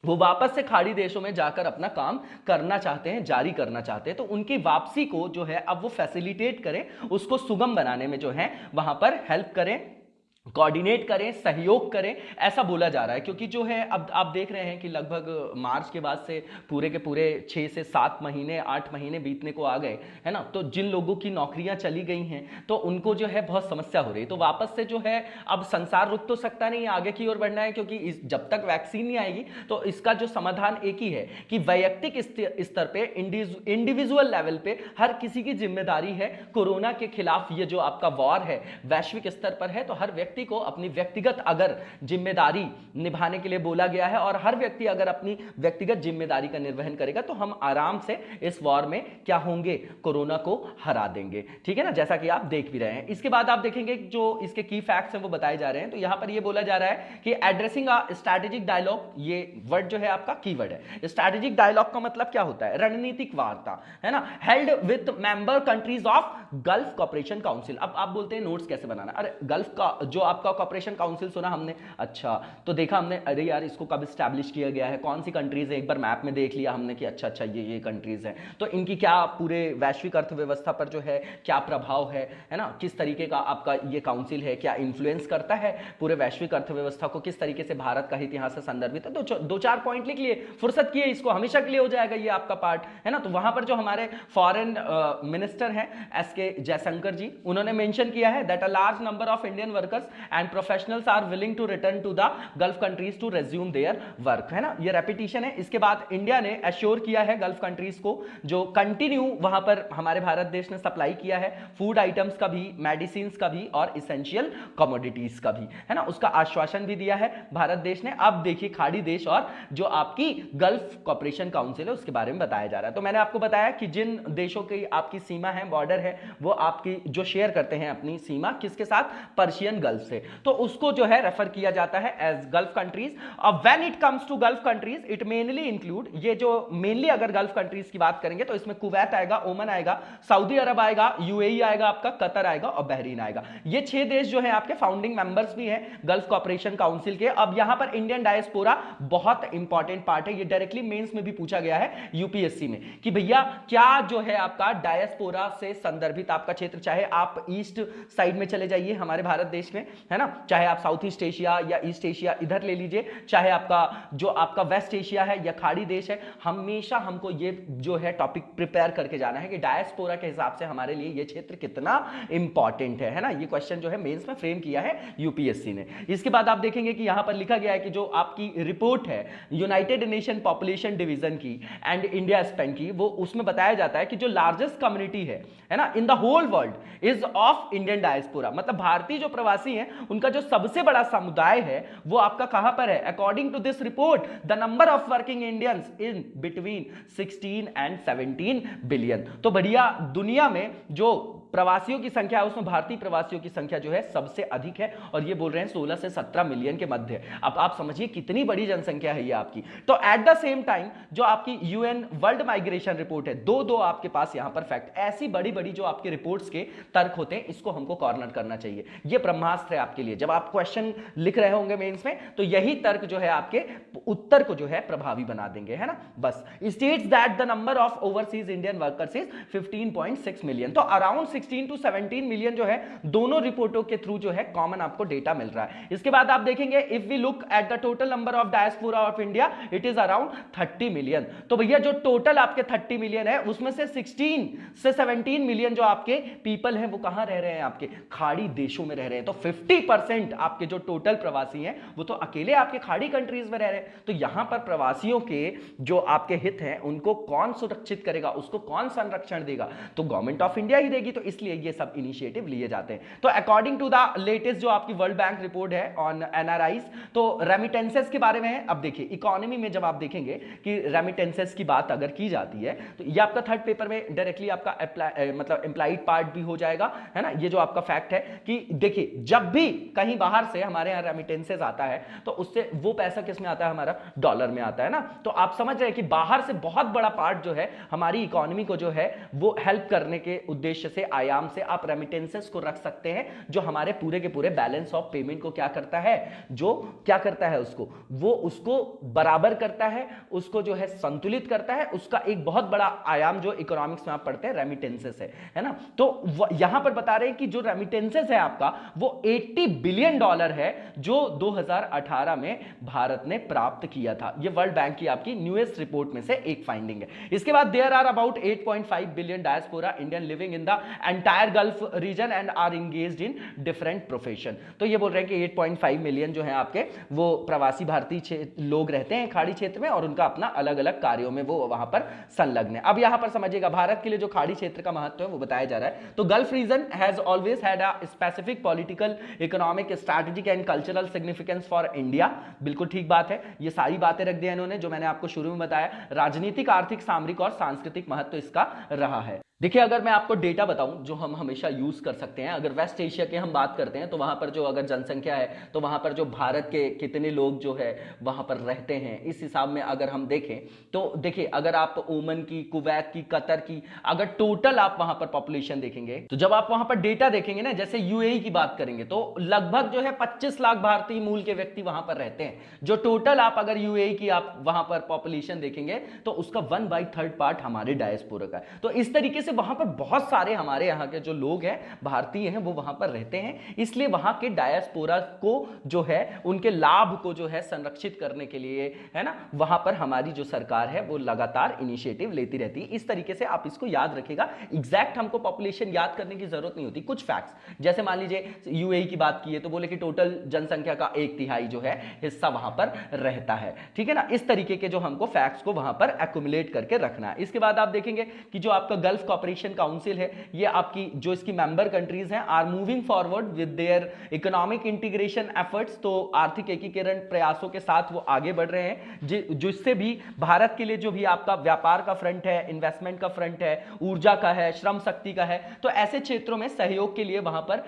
वो वापस से खाड़ी देशों में जाकर अपना काम करना चाहते हैं, जारी करना चाहते हैं, तो उनकी वापसी को जो है अब वो फैसिलिटेट करें, उसको सुगम बनाने में जो है वहां पर हेल्प करें, कोऑर्डिनेट करें, सहयोग करें, ऐसा बोला जा रहा है। क्योंकि जो है अब आप देख रहे हैं कि लगभग मार्च के बाद से पूरे के पूरे 6 से 7 महीने 8 महीने बीतने को आ गए, है ना, तो जिन लोगों की नौकरियां चली गई हैं तो उनको जो है बहुत समस्या हो रही है, तो वापस से जो है अब संसार रुक तो सकता नहीं है, आगे की ओर बढ़ना है, क्योंकि जब तक वैक्सीन नहीं आएगी तो इसका जो समाधान एक ही है कि वैयक्तिक स्तर पे, इंडिविजुअल लेवल पे हर किसी की जिम्मेदारी है। कोरोना के खिलाफ ये जो आपका वॉर है वैश्विक स्तर पर है, तो हर व्यक्ति को अपनी व्यक्तिगत अगर जिम्मेदारी निभाने के लिए बोला गया है, और हर व्यक्ति अगर अपनी व्यक्तिगत जिम्मेदारी का निर्वहन करेगा तो हम आराम से इस वॉर में क्या होंगे, कोरोना को हरा देंगे। ठीक है ना, जैसा कि आप देख भी रहे हैं। इसके बाद आप देखेंगे जो इसके की फैक्ट्स हैं वो बताए जा रहे हैं, तो यहां पर ये बोला जा रहा है कि एड्रेसिंग अ स्ट्रैटेजिक डायलॉग, ये वर्ड जो है आपका कीवर्ड है। स्ट्रैटेजिक डायलॉग का मतलब क्या होता है, रणनीतिक वार्ता, है ना, held with member countries of gulf corporation council. अब आप बोलते हैं नोट्स कैसे बनाना, अरे गल्फ का जो आपका कॉर्पोरेशन काउंसिल सुना हमने, अच्छा तो देखा हमने, अरे यार इसको कब स्टैब्लिश किया गया है, कौन सी कंट्रीज है, एक बार मैप में देख लिया हमने कि अच्छा अच्छा ये कंट्रीज हैं, तो इनकी क्या पूरे वैश्विक अर्थव्यवस्था पर जो है क्या प्रभाव है ना, किस तरीके का आपका ये काउंसिल है, क्या इन्फ्लुएंस करता है पूरे वैश्विक अर्थव्यवस्था को, किस तरीके से भारत का इतिहास से संदर्भित है। तो 2-4 पॉइंट लिख लिए, फुर्सत किए, इसको हमेशा के लिए हो जाएगा ये आपका पार्ट, है ना। तो वहां पर जो हमारे फॉरेन मिनिस्टर हैं एसके जयशंकर जी, उन्होंने मेंशन किया है that a large number of Indian workers and professionals are willing to return to the Gulf countries to resume their work, है ना, ये रेपिटेशन है। इसके बाद इंडिया ने एश्योर किया है गल्फ कंट्रीज को जो कंटिन्यू वहां पर हमारे भारत देश ने सप्लाई किया है फूड आइटम्स का भी, मेडिसिन का भी और इसेंशियल कमोडिटीज का भी, है ना, उसका आश्वासन भी दिया है भारत देश ने। अब देखिए खाड़ी देश और जो आपकी गल्फ कॉर्पोरेशन काउंसिल है उसके बारे में बताया जा रहा है। तो मैंने आपको बताया कि जिन देशों की आपकी सीमा है, बॉर्डर है, वो आपकी जो शेयर करते हैं अपनी सीमा किसके साथ, पर्शियन गल्फ से, तो उसको जो है रेफर किया जाता है एज गल्फ कंट्रीज। अब when it comes to Gulf countries it mainly include, ये जो मेनली अगर गल्फ कंट्रीज की बात करेंगे तो इसमें कुवैत आएगा, ओमन आएगा, सऊदी अरब आएगा, यूएई आएगा, आपका कतर आएगा और बहरीन आएगा। ये 6 देश जो है आपके फाउंडिंग मेंबर्स भी हैं गल्फ कॉर्पोरेशन काउंसिल के। अब यहां पर इंडियन डायस्पोरा बहुत इंपॉर्टेंट पार्ट है, ये डायरेक्टली मेंस में भी पूछा गया है यूपीएससी में कि भैया क्या जो है आपका डायस्पोरा से संदर्भित आपका क्षेत्र, चाहे आप ईस्ट साइड में चले जाइए हमारे भारत देश में, है ना, चाहे आप साउथ ईस्ट एशिया या ईस्ट एशिया इधर ले लीजिए, चाहे आपका जो आपका वेस्ट एशिया है या खाड़ी देश है, हमेशा हमको ये जो है टॉपिक प्रिपेयर करके जाना है कि डायस्पोरा के हिसाब से हमारे लिए ये क्षेत्र कितना इंपॉर्टेंट है ना। ये क्वेश्चन जो है मेंस में फ्रेम किया है यूपीएससी ने। इसके बाद आप देखेंगे कि यहां पर लिखा गया है कि जो आपकी रिपोर्ट है यूनाइटेड नेशन पॉपुलेशन डिवीजन की एंड इंडिया स्पेन की, वो उसमें बताया जाता है कि जो लार्जेस्ट कम्युनिटी है ना, in the whole world is of Indian diaspora, मतलब भारतीय जो प्रवासी हैं उनका जो सबसे बड़ा समुदाय है वो आपका कहां पर है, according to this report the number of working Indians in between 16 and 17 billion. तो बढ़िया, दुनिया में जो प्रवासियों की संख्या है उसमें भारतीय प्रवासियों की संख्या जो है सबसे अधिक है, और ये बोल रहे हैं 16 से 17 मिलियन के मध्य। अब आप समझिए कितनी बड़ी जनसंख्या है ये आपकी। तो एट द सेम टाइम जो आपकी यूएन वर्ल्ड माइग्रेशन रिपोर्ट है, दो आपके पास यहां पर फैक्ट, ऐसी बड़ी बड़ी जो आपके रिपोर्ट्स के तर्क होते हैं इसको हमको कॉर्नर करना चाहिए। ये ब्रह्मास्त्र है आपके लिए, जब आप क्वेश्चन लिख रहे होंगे मेंस में तो यही तर्क जो है आपके उत्तर को जो है प्रभावी बना देंगे, है ना। बस states that the number of overseas Indian workers is 15.6 million, तो अराउंड 16 to 17 मिलियन जो है दोनों रिपोर्टों के थ्रू जो है कॉमन आपको डेटा मिल रहा है। इसके बाद आप देखेंगे if we look at the total number of diaspora of India it is around 30 million. तो भैया जो टोटल आपके 30 मिलियन है उसमें से 16 से 17 मिलियन जो आपके पीपल हैं वो कहां रह रहे हैं, आपके खाड़ी देशों में रह रहे हैं। तो 50% आपके जो टोटल प्रवासी हैं वो तो अकेले आपके खाड़ी कंट्रीज में रह रहे हैं। तो यहां पर प्रवासियों के जो आपके हित हैं उनको कौन सुरक्षित करेगा, उसको कौन संरक्षण देगा, तो गवर्नमेंट ऑफ इंडिया ही देगी। तो इसलिए ये सब इनिशिएटिव लिए जाते हैं। तो अकॉर्डिंग टू द लेटेस्ट जो आपकी वर्ल्ड बैंक रिपोर्ट है ऑन एनआरआईज, तो रेमिटेंसेस के बारे में है। अब देखिए इकोनॉमी में जब आप देखेंगे कि रेमिटेंसेस की बात अगर की जाती है तो ये आपका थर्ड पेपर में डायरेक्टली आपका मतलब इंप्लाइड पार्ट भी हो जाएगा, है ना। ये जो आपका फैक्ट है कि देखिए जब भी कहीं बाहर से हमारे यहां रेमिटेंसेस आता है तो उससे वो पैसा किस में आता है, हमारा डॉलर में आता है ना। तो आप समझ रहे हैं कि बाहर से बहुत बड़ा पार्ट जो है हमारी इकोनॉमी को जो है वो हेल्प करने के उद्देश्य से, आयाम से आप रेमिटेंसेस को रख सकते हैं, जो हमारे पूरे के पूरे बैलेंस ऑफ पेमेंट को क्या करता है, जो क्या करता है उसको बराबर करता है, उसको जो है संतुलित करता है। उसका एक बहुत बड़ा आयाम जो इकोनॉमिक्स में आप पढ़ते हैं रेमिटेंसेस है ना। तो यहां पर बता रहे हैं कि जो रेमिटेंसेस है आपका वो 80 बिलियन डॉलर है जो 2018 में भारत ने प्राप्त किया था। ये वर्ल्ड बैंक की आपकी न्यूएस्ट रिपोर्ट में से एक फाइंडिंग है। इसके बाद there are about 8.5 billion diaspora Indian living in the entire Gulf region and are engaged in different profession. तो ये बोल रहे हैं कि 8.5 मिलियन जो है आपके वो प्रवासी भारतीय लोग रहते हैं खाड़ी क्षेत्र में और उनका अपना अलग अलग कार्यों में वो वहां पर संलग्न है। अब यहां पर समझिएगा भारत के लिए जो खाड़ी क्षेत्र का महत्व है वो बताया जा रहा है। तो Gulf region has always had a specific political, economic, strategic and cultural significance for India. बिल्कुल ठीक बात है, ये सारी बातें रख दिया इन्होंने जो मैंने आपको शुरू में बताया। राजनीतिक, आर्थिक, सामरिक और सांस्कृतिक महत्व इसका रहा है। देखिए अगर मैं आपको डेटा बताऊं जो हम हमेशा यूज कर सकते हैं, अगर वेस्ट एशिया के हम बात करते हैं तो वहां पर जो अगर जनसंख्या है तो वहां पर जो भारत के कितने लोग जो है वहां पर रहते हैं, इस हिसाब में अगर हम देखें तो देखिए अगर आप ओमन की, कुवैत की, कतर की अगर टोटल आप वहां पर पॉपुलेशन देखेंगे तो जब आप वहां पर डेटा देखेंगे ना, जैसे यूएई की बात करेंगे तो लगभग जो है 25 लाख भारतीय मूल के व्यक्ति वहां पर रहते हैं। जो टोटल आप अगर यूएई की आप वहां पर पॉपुलेशन देखेंगे तो उसका 1/3 पार्ट हमारे डायस्पोरा का है। तो इस तरीके से वहां पर बहुत सारे हमारे यहां के जो लोग हैं भारतीय हैं वो वहां पर रहते हैं। इसलिए वहां के डायस्पोरा को जो है उनके लाभ को जो है संरक्षित करने के लिए, है ना, वहां पर हमारी जो सरकार है वो लगातार इनिशिएटिव लेती रहती है। इस तरीके से आप इसको याद रखिएगा। एग्जैक्ट हमको पॉपुलेशन याद करने की जरूरत नहीं होती। कुछ फैक्ट्स जैसे मान लीजिए यूएई की बात की है तो बोले कि टोटल जनसंख्या का 1/3 जो है हिस्सा वहां पर रहता है, ठीक है ना। इस तरीके के जो हमको फैक्ट्स को वहां पर एक्युमुलेट करके रखना है। इसके बाद आप देखेंगे कि जो आपका गल्फ कॉर्पोरेशन काउंसिल है ये आपकी जो इसकी मेंबर कंट्रीज हैं are moving forward with their economic integration efforts. तो आर्थिक एकीकरण प्रयासों के साथ वो आगे बढ़ रहे हैं जिससे भी भारत के लिए जो भी आपका व्यापार का फ्रंट है, इन्वेस्टमेंट का फ्रंट है, ऊर्जा का है, श्रम शक्ति का है, तो ऐसे क्षेत्रों में सहयोग के लिए वहां पर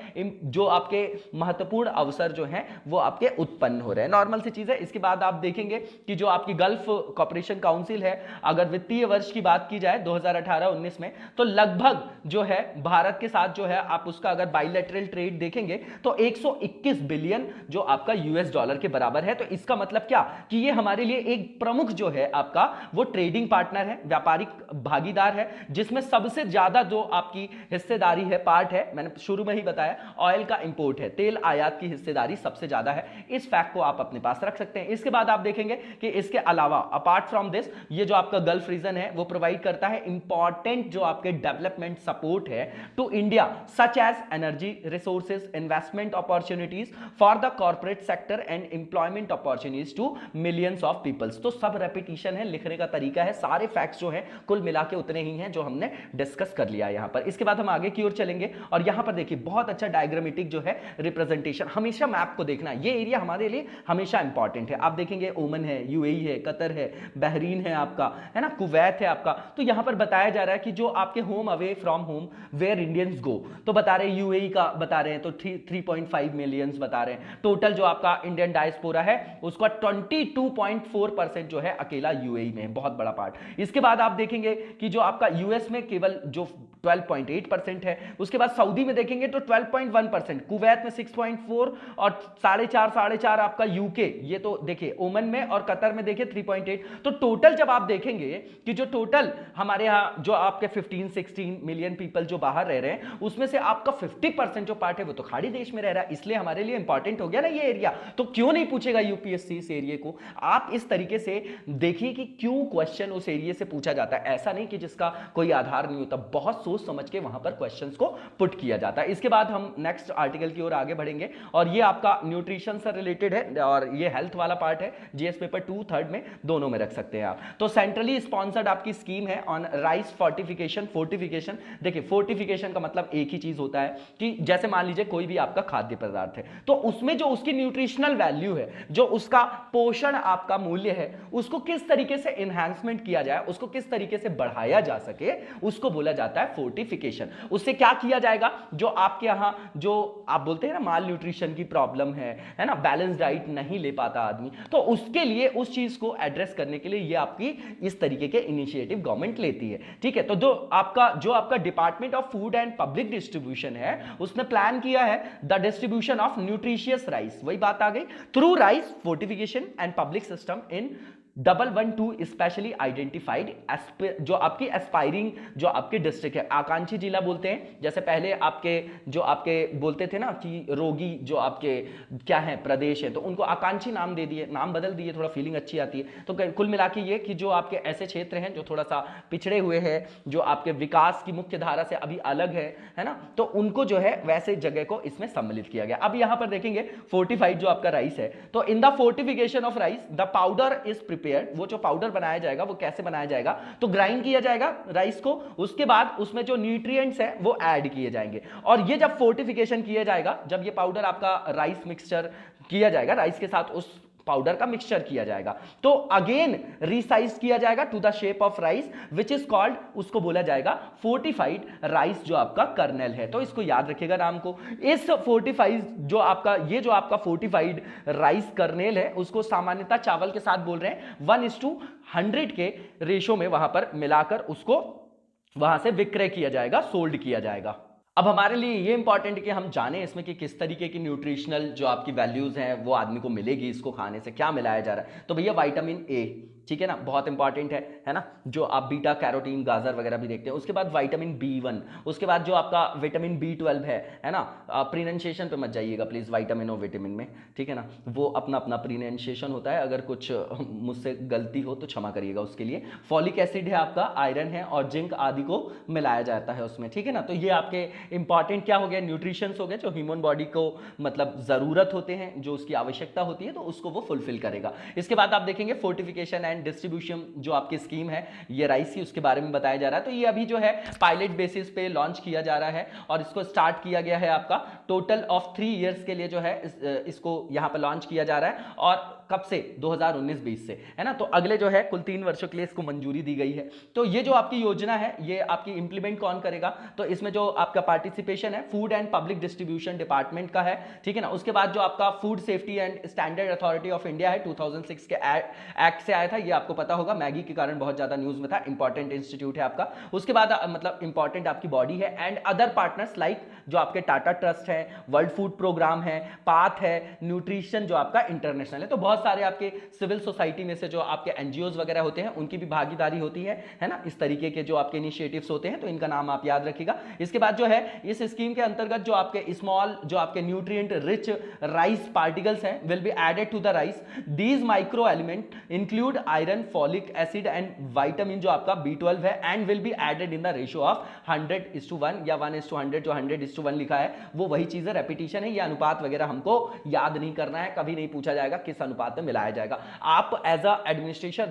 जो आपके महत्वपूर्ण अवसर जो हैं वो आपके उत्पन्न हो रहे हैं। नॉर्मल सी चीज है। इसके बाद आप देखेंगे कि जो आपकी गल्फ कॉर्पोरेशन काउंसिल है अगर वित्तीय वर्ष की बात की जाए 2018-19 में तो लगभग जो है भारत के साथ जो है आप उसका अगर बाइलेटरल ट्रेड देखेंगे तो 121 बिलियन जो आपका यूएस डॉलर के बराबर है। तो इसका मतलब क्या कि ये हमारे लिए एक प्रमुख जो है आपका वो ट्रेडिंग पार्टनर है, व्यापारिक भागीदार है, जिसमें सबसे ज्यादा जो आपकी हिस्सेदारी है, पार्ट है, मैंने शुरू में ही बताया ऑयल का इंपोर्ट है, तेल आयात की हिस्सेदारी सबसे ज्यादा है। इस फैक्ट को आप अपने पास रख सकते हैं। इसके बाद आप देखेंगे कि इसके अलावा अपार्ट फ्रॉम दिस ये जो आपका गल्फ रीजन है वो प्रोवाइड करता है इंपॉर्टेंट जो आपके डेवलपमेंट सपोर्ट है to India such as energy resources, investment opportunities for the corporate sector and employment opportunities to millions of peoples. तो सब रेपिटेशन है, लिखने का तरीका है, सारे फैक्ट्स जो हैं कुल मिला के उतने ही हैं जो हमने डिस्कस कर लिया यहां पर। इसके बाद हम आगे की ओर चलेंगे और यहां पर देखिए बहुत अच्छा डायग्रामेटिक जो है रिप्रेजेंटेशन, हमेशा मैप को देखना, ये एरिया हमारे लिए हमेशा इंपॉर्टेंट है। आप देखेंगे ओमन है, यूएई है, कतर है, बहरीन है आपका, है ना, कुवैत है आपका। तो यहां पर बताया जा रहा है कि जो आपके home away from home where Indians go, तो बता रहे हैं यूएई का बता रहे हैं तो 3.5 मिलियंस बता रहे हैं। टोटल जो आपका इंडियन डायस्पोरा है उसका 22.4% जो है अकेला यूएई में है, बहुत बड़ा पार्ट। इसके बाद आप देखेंगे कि जो आपका यूएस में केवल जो 12.8% है। उसके बाद सऊदी में देखेंगे तो 12.1%, कुवैत में 6.4 और 4.5 आपका यूके, ये तो देखिए ओमन में और कतर में देखिए 3.8। तो टोटल जब आप देखेंगे कि जो टोटल हमारे यहाँ जो आपके 15-16 मिलियन पीपल जो बाहर रह रहे हैं, उसमें से आपका 50% जो पार्ट है वो तो खाड़ी देश में रह रहा है, इसलिए हमारे लिए इंपॉर्टेंट हो गया ना ये एरिया। तो क्यों नहीं पूछेगा यूपीएससी इस एरिया को? आप इस तरीके से देखिए कि क्यों क्वेश्चन उस एरिया से पूछा जाता है। ऐसा नहीं कि जिसका कोई आधार नहीं होता, बहुत सोच समझ के वहां पर क्वेश्चंस को पुट किया जाता है। इसके बाद हम नेक्स्ट आर्टिकल की ओर आगे बढ़ेंगे और ये आपका न्यूट्रिशन से रिलेटेड है और ये हेल्थ वाला पार्ट है। जीएस पेपर 2 3rd में दोनों में रख सकते हैं आप। तो सेंट्रली स्पॉन्सर्ड आपकी स्कीम है ऑन राइस फोर्टिफिकेशन। फोर्टिफिकेशन देखिए, फोर्टिफिकेशन का मतलब एक ही चीज होता है कि जैसे मान लीजिए कोई भी आपका खाद्य पदार्थ है, तो उसमें जो उसकी न्यूट्रिशनल वैल्यू है, जो उसका पोषण आपका मूल्य है, उसको किस तरीके से एनहांसमेंट किया जाए, उसको किस तरीके से बढ़ाया जा सके, उसको बोला जाता है फोर्टिफिकेशन। उससे क्या किया जाएगा? जो आपके यहां जो आप बोलते हैं ना माल न्यूट्रिशन की प्रॉब्लम है ना, बैलेंस डाइट नहीं ले पाता आदमी, तो उसके लिए उस चीज को एड्रेस करने के लिए ये आपकी इस तरीके के इनिशिएटिव गवर्नमेंट लेती है। ठीक है, तो जो आपका department of food and public distribution है, उसने प्लान किया है the distribution of nutritious rice, वही बात आ गई, through rice fortification and public system in 112 specially identified जो आपकी एस्पायरिंग जो आपके डिस्ट्रिक्ट है, आकांक्षी जिला बोलते हैं। जैसे पहले आपके जो आपके बोलते थे ना कि रोगी जो आपके क्या है प्रदेश है, तो उनको आकांक्षी नाम दे दिए, नाम बदल दिए, थोड़ा फीलिंग अच्छी आती है। तो कुल मिला के ये कि जो आपके ऐसे क्षेत्र हैं जो थोड़ा सा पिछड़े हुए हैं, जो आपके विकास की मुख्य धारा से अभी अलग है ना, तो उनको जो है वैसे जगह को इसमें सम्मिलित किया गया। अब यहां पर देखेंगे फोर्टिफाइड जो आपका राइस है, तो in the fortification of rice the powder is वो जो पाउडर बनाया जाएगा वो कैसे बनाया जाएगा? तो ग्राइंड किया जाएगा राइस को, उसके बाद उसमें जो न्यूट्रिएंट्स हैं वो ऐड किए जाएंगे। और ये जब फोर्टिफिकेशन किया जाएगा, जब ये पाउडर आपका राइस मिक्सचर किया जाएगा, राइस के साथ उस पाउडर का मिक्सचर किया जाएगा, तो अगेन रिसाइज किया जाएगा to the shape of rice which is called, उसको बोला जाएगा फोर्टिफाइड राइस जो आपका कर्नल है। तो इसको याद रखिएगा नाम को। इस फोर्टिफाइड जो आपका फोर्टिफाइड राइस कर्नल है, उसको सामान्यतः चावल के साथ बोल रहे हैं 1:100 के रेशो में वहां पर मिलाकर उसको वहां से विक्रय किया जाएगा, सोल्ड किया जाएगा। अब हमारे लिए ये इंपॉर्टेंट है कि हम जाने इसमें कि किस तरीके की न्यूट्रिशनल जो आपकी वैल्यूज हैं वो आदमी को मिलेगी, इसको खाने से क्या मिलाया जा रहा है। तो भैया विटामिन ए, ठीक है ना, बहुत इंपॉर्टेंट है ना, जो आप बीटा कैरोटीन गाजर वगैरह भी देखते हैं। उसके बाद विटामिन B1, उसके बाद जो आपका विटामिन B12 है ना, प्रोनाउंसिएशन पे मत जाइएगा प्लीज विटामिन और विटामिन में, ठीक है ना, वो अपना अपना प्रोनाउंसिएशन होता है, अगर कुछ मुझसे गलती हो तो क्षमा करिएगा उसके लिए। फॉलिक एसिड है आपका, आयरन है और जिंक आदि को मिलाया जाता है उसमें, ठीक है ना। तो ये आपके इंपॉर्टेंट क्या हो गया, न्यूट्रिशंस हो गए, जो ह्यूमन बॉडी को मतलब जरूरत होते हैं, जो उसकी आवश्यकता होती है, तो उसको वो फुलफिल करेगा। इसके बाद आप देखेंगे फोर्टिफिकेशन एंड डिस्ट्रीब्यूशन जो आपकी स्कीम है, ये राइस की, उसके बारे में बताया जा रहा है। तो ये अभी जो है पायलट बेसिस पे लॉन्च किया जा रहा है और इसको स्टार्ट किया गया है आपका टोटल ऑफ 3 इयर्स के लिए जो है इसको यहां पर लॉन्च किया जा रहा है। और कब से? 2019-20 से, है ना। तो अगले जो है कुल 3 वर्षों के लिए इसको मंजूरी दी गई है। तो ये जो आपकी योजना है ये आपकी इंप्लीमेंट कौन करेगा? तो इसमें जो आपका पार्टिसिपेशन है food and public distribution department का है, ठीक है ना। उसके बाद जो आपका food safety and standard authority of India है, 2006 के एक्ट से आया था, ये आपको पता होगा, मैगी के कारण बहुत ज्यादा न्यूज में था, इंपॉर्टेंट इंस्टीट्यूट है आपका। उसके बाद मतलब इंपॉर्टेंट आपकी बॉडी है एंड अदर पार्टनर्स लाइक जो आपके टाटा ट्रस्ट है, वर्ल्ड फूड प्रोग्राम है, पाथ है, न्यूट्रिशन जो आपका इंटरनेशनल है। तो बहुत सारे आपके सिविल सोसाइटी में से जो आपके एनजीओज वगैरह होते हैं उनकी भी भागीदारी होती है ना, इस तरीके के जो आपके इनिशिएटिव्स होते हैं, तो इनका नाम आप याद रखिएगा। इसके बाद जो है इस स्कीम के अंतर्गत जो आपके स्मॉल जो आपके न्यूट्रिएंट रिच राइस पार्टिकल्स हैं will be added to the rice. These micro element include iron, folic acid and vitamin जो आपका B12 है and will be added in the ratio of 100:1 या 1:100, जो 100:1 लिखा है वो वही चीज है, रेपिटेशन है, ये अनुपात वगैरह हमको याद नहीं करना है, कभी नहीं पूछा जाएगा किस अनुपात में मिलाया जाएगा। आप एज अ एडमिनिस्ट्रेटर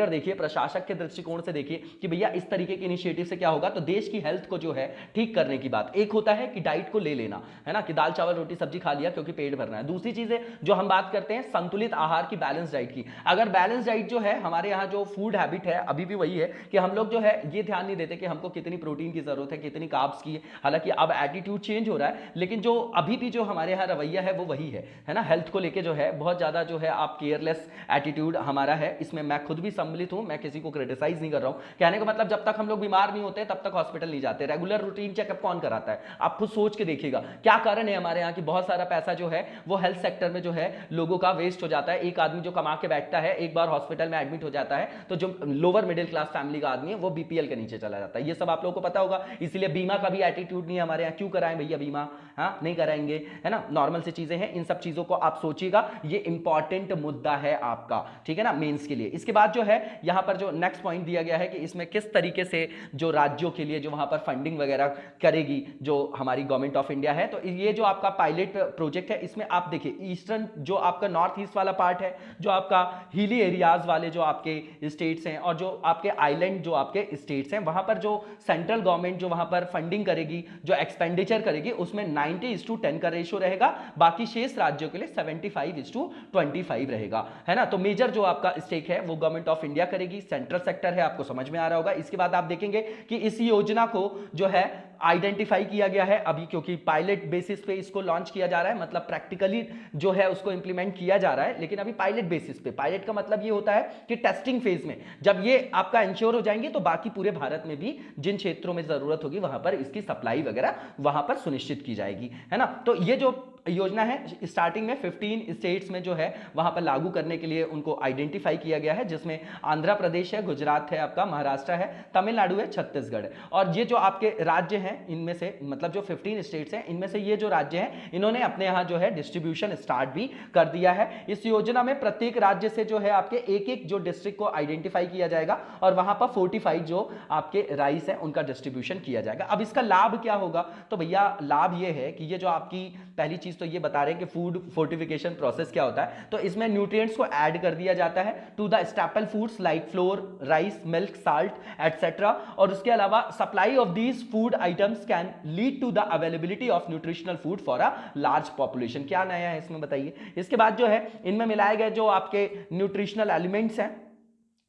देखिए, प्रशासक के दृष्टिकोण से देखिए कि भैया इस तरीके के इनिशिएटिव से क्या होगा, तो देश की हेल्थ को जो है ठीक करने की बात। एक होता है कि डाइट को ले लेना, है ना, कि दाल चावल रोटी सब्जी खा लिया क्योंकि पेट भरना है। दूसरी चीज है जो हम बात करते हैं संतुलित आहार की, बैलेंस डाइट की। अगर बैलेंस डाइट जो है हमारे यहाँ जो फूड हैबिट है अभी भी वही है कि हम लोग जो है ये ध्यान नहीं देते कि हमको कितनी प्रोटीन की जरूरत है, कितनी कार्ब्स की है। हालांकि अब एटीट्यूड चेंज हो रहा है, लेकिन जो अभी भी जो हमारे यहाँ रवैया है वो वही है ना, हेल्थ को लेके जो है बहुत ज़्यादा जो है आप केयरलेस एटीट्यूड हमारा है, इसमें मैं खुद भी सम्मिलित हूँ, मैं किसी को क्रिटिसाइज नहीं कर रहा हूँ। कहने का मतलब जब तक हम लोग बीमार नहीं होते तब तक हॉस्पिटल नहीं जाते। रेगुलर रूटीन चेकअप कौन कराता है? आप खुद सोच के देखिएगा क्या कारण है हमारे यहाँ की बहुत सारा पैसा जो है वो हेल्थ सेक्टर में जो है लोगों का वेस्ट हो जाता है। एक आदमी जो कमा के बैठता है एक बार हॉस्पिटल में एडमिट हो जाता है तो जो लोअर मिडिल क्लास फैमिली का आदमी है वो बीपीएल के नीचे चला जाता है। ये सब आप लोगों को पता होगा, इसीलिए बीमा का भी एटीट्यूड नहीं है हमारे यहाँ। क्यों कराएं भैया बीमा? हाँ, नहीं कराएंगे, है ना, नॉर्मल सी चीजें हैं। इन सब चीजों को आप सोचिएगा, ये इंपॉर्टेंट मुद्दा है आपका, ठीक है ना, मेंस के लिए। इसके बाद जो है यहां पर जो नेक्स्ट पॉइंट दिया गया है कि इसमें किस तरीके से जो राज्यों के लिए जो वहां पर फंडिंग वगैरह करेगी जो हमारी गवर्नमेंट ऑफ इंडिया है। तो ये जो आपका पायलट प्रोजेक्ट है इसमें आप देखिए ईस्टर्न जो आपका नॉर्थ ईस्ट वाला पार्ट है, जो आपका हिली एरियाज वाले जो आपके स्टेट्स हैं और जो आपके आइलैंड जो आपके स्टेट्स हैं, वहां पर जो सेंट्रल गवर्नमेंट जो वहां पर फंडिंग करेगी, जो एक्सपेंडिचर करेगी, उसमें 90:10 का रेशियो रहेगा। बाकी शेष राज्यों के लिए 75:25 रहेगा, है ना। तो मेजर जो आपका स्टेक है वो गवर्नमेंट ऑफ इंडिया करेगी, सेंट्रल सेक्टर है, आपको समझ में आ रहा होगा। इसके बाद आप देखेंगे कि इस योजना को जो है आइडेंटिफाई किया गया है अभी, क्योंकि पायलट बेसिस पे इसको लॉन्च किया जा रहा है, मतलब प्रैक्टिकली जो है उसको इंप्लीमेंट किया जा रहा है, लेकिन अभी पायलट बेसिस पे। पायलट का मतलब ये होता है कि टेस्टिंग फेज में जब ये आपका इंश्योर हो जाएंगे तो बाकी पूरे भारत में भी जिन क्षेत्रों में जरूरत होगी वहां पर इसकी सप्लाई वगैरह वहां पर सुनिश्चित की जाएगी, है ना। तो ये जो योजना है स्टार्टिंग में 15 स्टेट्स में जो है वहां पर लागू करने के लिए उनको आइडेंटिफाई किया गया है, जिसमें आंध्र प्रदेश है, गुजरात है, आपका महाराष्ट्र है, तमिलनाडु है, छत्तीसगढ़ है। और ये जो आपके राज्य हैं इनमें से, मतलब जो 15 स्टेट्स हैं इनमें से ये जो राज्य हैं इन्होंने अपने यहां जो है डिस्ट्रीब्यूशन स्टार्ट भी कर दिया है। इस योजना में प्रत्येक राज्य से जो है आपके एक जो डिस्ट्रिक्ट को आइडेंटिफाई किया जाएगा और वहां पर 45 जो आपके राइस है उनका डिस्ट्रीब्यूशन किया जाएगा। अब इसका लाभ क्या होगा? तो भैया लाभ ये है कि ये जो आपकी पहली चीज तो ये बता रहे हैं कि फूड फोर्टिफिकेशन प्रोसेस क्या होता है। तो इसमें न्यूट्रिएंट्स को ऐड कर दिया जाता है to the staple foods like flour, rice, milk, salt etcetera. और उसके अलावा supply of these food items can lead to the availability of nutritional food for a large population. क्या नया है इसमें बताइए? इसके बाद जो है इनमें मिलाए गए जो आपके न्यूट्रिशनल एलिमेंट्स हैं,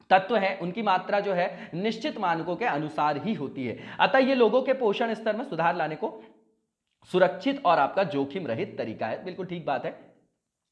तत्व है, उनकी मात्रा जो है निश्चित मानकों के अनुसार ही होती है। अतः ये लोगों के पोषण स्तर में सुधार लाने को सुरक्षित और आपका जोखिम रहित तरीका है। बिल्कुल ठीक बात है,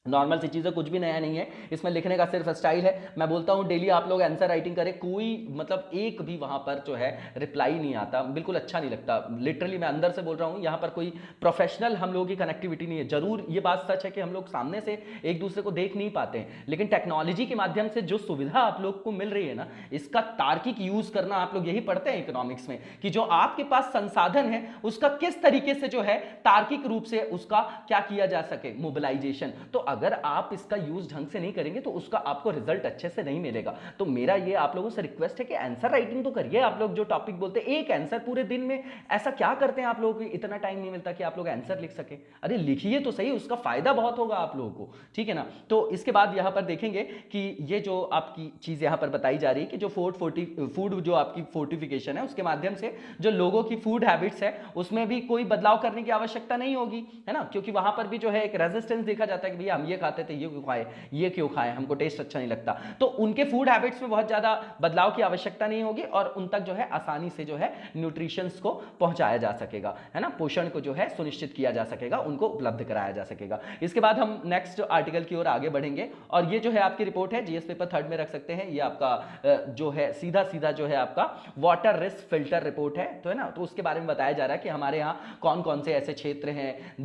नॉर्मल सी चीज़ें, कुछ भी नया नहीं है इसमें, लिखने का सिर्फ स्टाइल है। मैं बोलता हूं डेली आप लोग आंसर राइटिंग करें, कोई मतलब एक भी वहां पर जो है रिप्लाई नहीं आता, बिल्कुल अच्छा नहीं लगता। लिटरली मैं अंदर से बोल रहा हूं, यहां पर कोई प्रोफेशनल हम लोगों की कनेक्टिविटी नहीं है। जरूर ये बात सच है कि हम लोग सामने से एक दूसरे को देख नहीं पाते हैं, लेकिन टेक्नोलॉजी के माध्यम से जो सुविधा आप लोग को मिल रही है ना, इसका तार्किक यूज करना, आप लोग यही पढ़ते हैं इकोनॉमिक्स में कि जो आपके पास संसाधन है उसका किस तरीके से जो है तार्किक रूप से उसका क्या किया जा सके, मोबिलाइजेशन। तो अगर आप इसका यूज ढंग से नहीं करेंगे तो उसका आपको रिजल्ट अच्छे से नहीं मिलेगा। तो मेरा ये आप लोगों से रिक्वेस्ट है कि आंसर राइटिंग तो करिए। आप लोग जो टॉपिक बोलते हैं एक आंसर पूरे दिन में, ऐसा क्या करते हैं आप लोगों को इतना टाइम नहीं मिलता कि आप लोग आंसर लिख सके? अरे लिखिए तो सही, उसका फायदा बहुत होगा आप लोगों को, ठीक है ना। तो इसके बाद यहां पर देखेंगे कि ये जो आपकी चीज यहां पर बताई जा रही है कि जो फूड जो आपकी फोर्टिफिकेशन है उसके माध्यम से जो लोगों की फूड हैबिट्स है उसमें भी कोई बदलाव करने की आवश्यकता नहीं होगी, है ना, क्योंकि वहां पर भी जो है एक रेजिस्टेंस देखा जाता है कि भैया हम ये खाते थे, ये क्यों खाए, हमको टेस्ट अच्छा नहीं लगता। तो उनके फूड हैबिट्स में बहुत ज्यादा बदलाव की आवश्यकता नहीं होगी और उन तक जो है आसानी से जो है न्यूट्रिशंस को पहुंचाया जा सकेगा, है ना, पोषण को जो है सुनिश्चित किया जा सकेगा, उनको उपलब्ध कराया जा सकेगा। इसके बाद हम नेक्स्ट आर्टिकल की ओर आगे बढ़ेंगे और ये जो है आपकी रिपोर्ट है, जीएस पेपर 3 में रख सकते हैं। ये आपका जो है सीधा जो है आपका वाटर रिस्क फिल्टर रिपोर्ट है, तो है ना। तो उसके बारे में बताया जा रहा है कि हमारे यहाँ कौन कौन से ऐसे क्षेत्र हैं,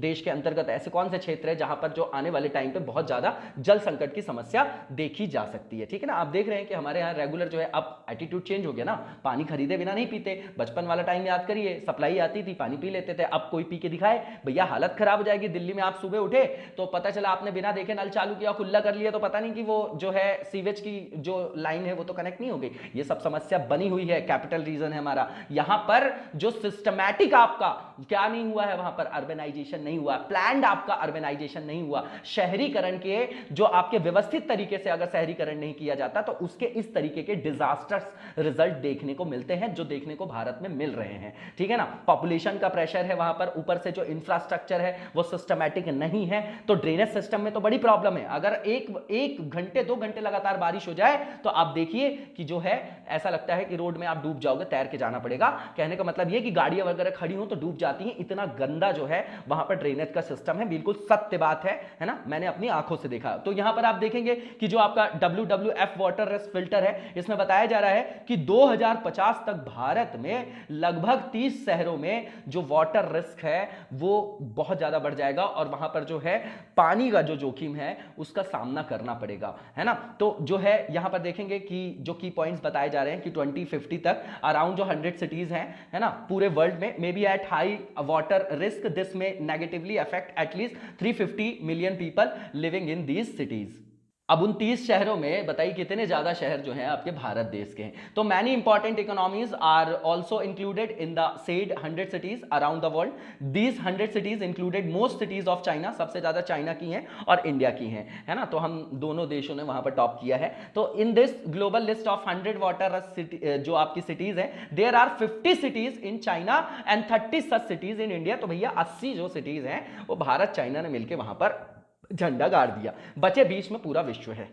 देश के अंतर्गत ऐसे कौन से क्षेत्र है जहां पर जो आने वाले टाइम पे बहुत ज्यादा जल संकट की समस्या देखी जा सकती है, ठीक है ना। आप देख रहे हैं कि हमारे यहाँ रेगुलर जो है अब एटीट्यूड चेंज हो गया ना, पानी खरीदे बिना नहीं पीते। बचपन वाला टाइम याद करिए, सप्लाई आती थी, पानी पी लेते थे। अब कोई पी के दिखाए, भैया हालत खराब हो जाएगी। दिल्ली में आप सुबह उठे तो पता चला आपने बिना देखे नल चालू किया, खुला कर लिया, तो पता नहीं कि वो जो है सीवेज की जो लाइन है वो तो कनेक्ट नहीं हो गई। ये सब समस्या बनी हुई है, कैपिटल रीजन है हमारा। यहां पर जो सिस्टमैटिक आपका क्या नहीं हुआ है, वहां पर अर्बनाइजेशन नहीं हुआ, प्लान्ड आपका अर्बनाइजेशन नहीं हुआ। शहरीकरण के जो आपके व्यवस्थित तरीके से अगर शहरीकरण नहीं किया जाता तो उसके इस तरीके के डिजास्टर्स रिजल्ट देखने को मिलते हैं जो देखने को भारत में मिल रहे हैं, ठीक है ना। पॉपुलेशन का प्रेशर है वहां पर, ऊपर से जो इंफ्रास्ट्रक्चर है वो सिस्टमैटिक नहीं है, तो ड्रेनेज सिस्टम में तो बड़ी प्रॉब्लम है। अगर एक घंटे 2 घंटे लगातार बारिश हो जाए तो आप देखिए कि जो है ऐसा लगता है कि रोड में आप डूब जाओगे, तैर के जाना पड़ेगा। कहने का मतलब ये कि गाड़ियां वगैरह खड़ी हो तो डूब जाती हैं, इतना गंदा जो है वहां पर ड्रेनेज का सिस्टम है। बिल्कुल सत्य बात है, है ना, मैंने अपनी आंखों से देखा। तो यहां पर आप देखेंगे कि जो आपका WWF वाटर रिस्क फिल्टर है, इसमें बताया जा रहा है कि 2050 तक भारत में लगभग 30 शहरों में जो वाटर रिस्क है वो बहुत ज्यादा बढ़ जाएगा और वहां पर जो है पानी का जो जोखिम है उसका सामना करना पड़ेगा, है ना। तो जो है यहां पर देखेंगे कि जो की पॉइंट्स बताए जा रहे हैं कि 2050 तक अराउंड जो 100 सिटीज हैं, है ना, पूरे वर्ल्ड में may be at high water risk, this में negatively affect at least 350 million people living in these cities. अब उन 30 शहरों में बताइए कितने ज्यादा शहर जो हैं आपके भारत देश के हैं। तो many important economies are also included in the said 100 cities around the world. These 100 cities included most cities of China, सबसे ज्यादा चाइना की हैं और इंडिया की हैं, है ना। तो हम दोनों देशों ने वहां पर टॉप किया है। तो in this global list of 100 water city जो आपकी सिटीज हैं, there are 50 cities in China and 30 such cities in India. तो भैया 80 जो सिटीज हैं वो भारत चाइना ने मिलकर वहां पर झंडा गाड़ दिया, बचे 20 में पूरा विश्व है।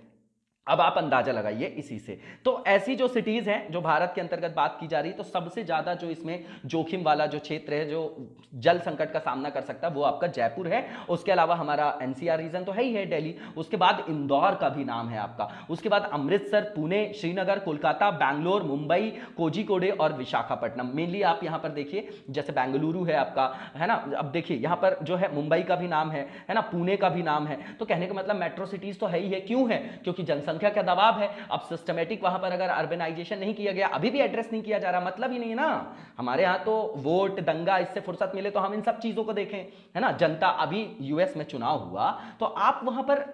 अब आप अंदाजा लगाइए इसी से। तो ऐसी जो सिटीज हैं जो भारत के अंतर्गत बात की जा रही है, तो सबसे ज्यादा जो इसमें जोखिम वाला जो क्षेत्र है, जो जल संकट का सामना कर सकता है, वो आपका जयपुर है। उसके अलावा हमारा NCR रीजन तो है ही है, दिल्ली। उसके बाद इंदौर का भी नाम है आपका। उसके बाद अमृतसर, पुणे, श्रीनगर, कोलकाता, बैंगलोर, मुंबई, कोझिकोड और विशाखापट्टनम। मेनली आप यहां पर देखिए जैसे बेंगलुरु है आपका, है ना। अब देखिए यहां पर जो है मुंबई का भी नाम है ना, पुणे का भी नाम है। तो कहने का मतलब मेट्रो सिटीज तो है ही है। क्यों है? क्योंकि जनसंख्या का दबाव है। अब सिस्टमेटिक वहां पर अगर अर्बनाइजेशन नहीं किया गया, अभी भी एड्रेस नहीं किया जा रहा, मतलब ही नहीं है ना। हमारे यहां तो वोट दंगा, इससे फुर्सत मिले तो हम इन सब चीजों को देखें, है ना। जनता, अभी US में चुनाव हुआ तो आप वहां पर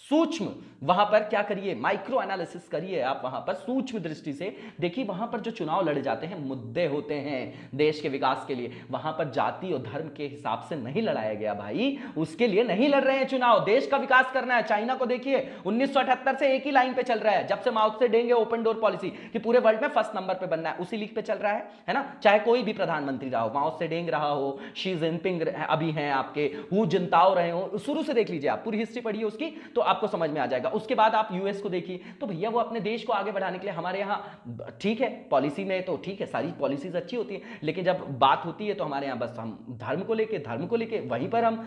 सूक्ष्म वहां पर क्या करिए, माइक्रो एनालिसिस करिए। आप वहां पर सूक्ष्म दृष्टि से देखिए, वहां पर जो चुनाव लड़े जाते हैं, मुद्दे होते हैं देश के विकास के लिए, वहां पर जाति और धर्म के हिसाब से नहीं लड़ाया गया भाई। उसके लिए नहीं लड़ रहे हैं चुनाव, देश का विकास करना है। चाइना को देखिए 1978 से एक ही लाइन पे चल रहा है, जब से माओ से डेंगे ओपन डोर पॉलिसी कि पूरे वर्ल्ड में फर्स्ट नंबर पे बनना है, उसी लीग पे चल रहा है ना। चाहे कोई भी प्रधानमंत्री रहा हो, माओ से डेंग रहा हो, शी जिनपिंग अभी हैं आपके, हु जिनताओ रहे हो, शुरू से देख लीजिए आप, पूरी हिस्ट्री पढ़िए उसकी तो आपको समझ में आ जाएगा। उसके बाद आप US को देखिए, तो भैया वो अपने देश को आगे बढ़ाने के लिए, हमारे यहाँ ठीक है पॉलिसी में तो ठीक है, सारी पॉलिसीज अच्छी होती है, लेकिन जब बात होती है तो हमारे यहाँ बस हम धर्म को लेके वहीं पर हम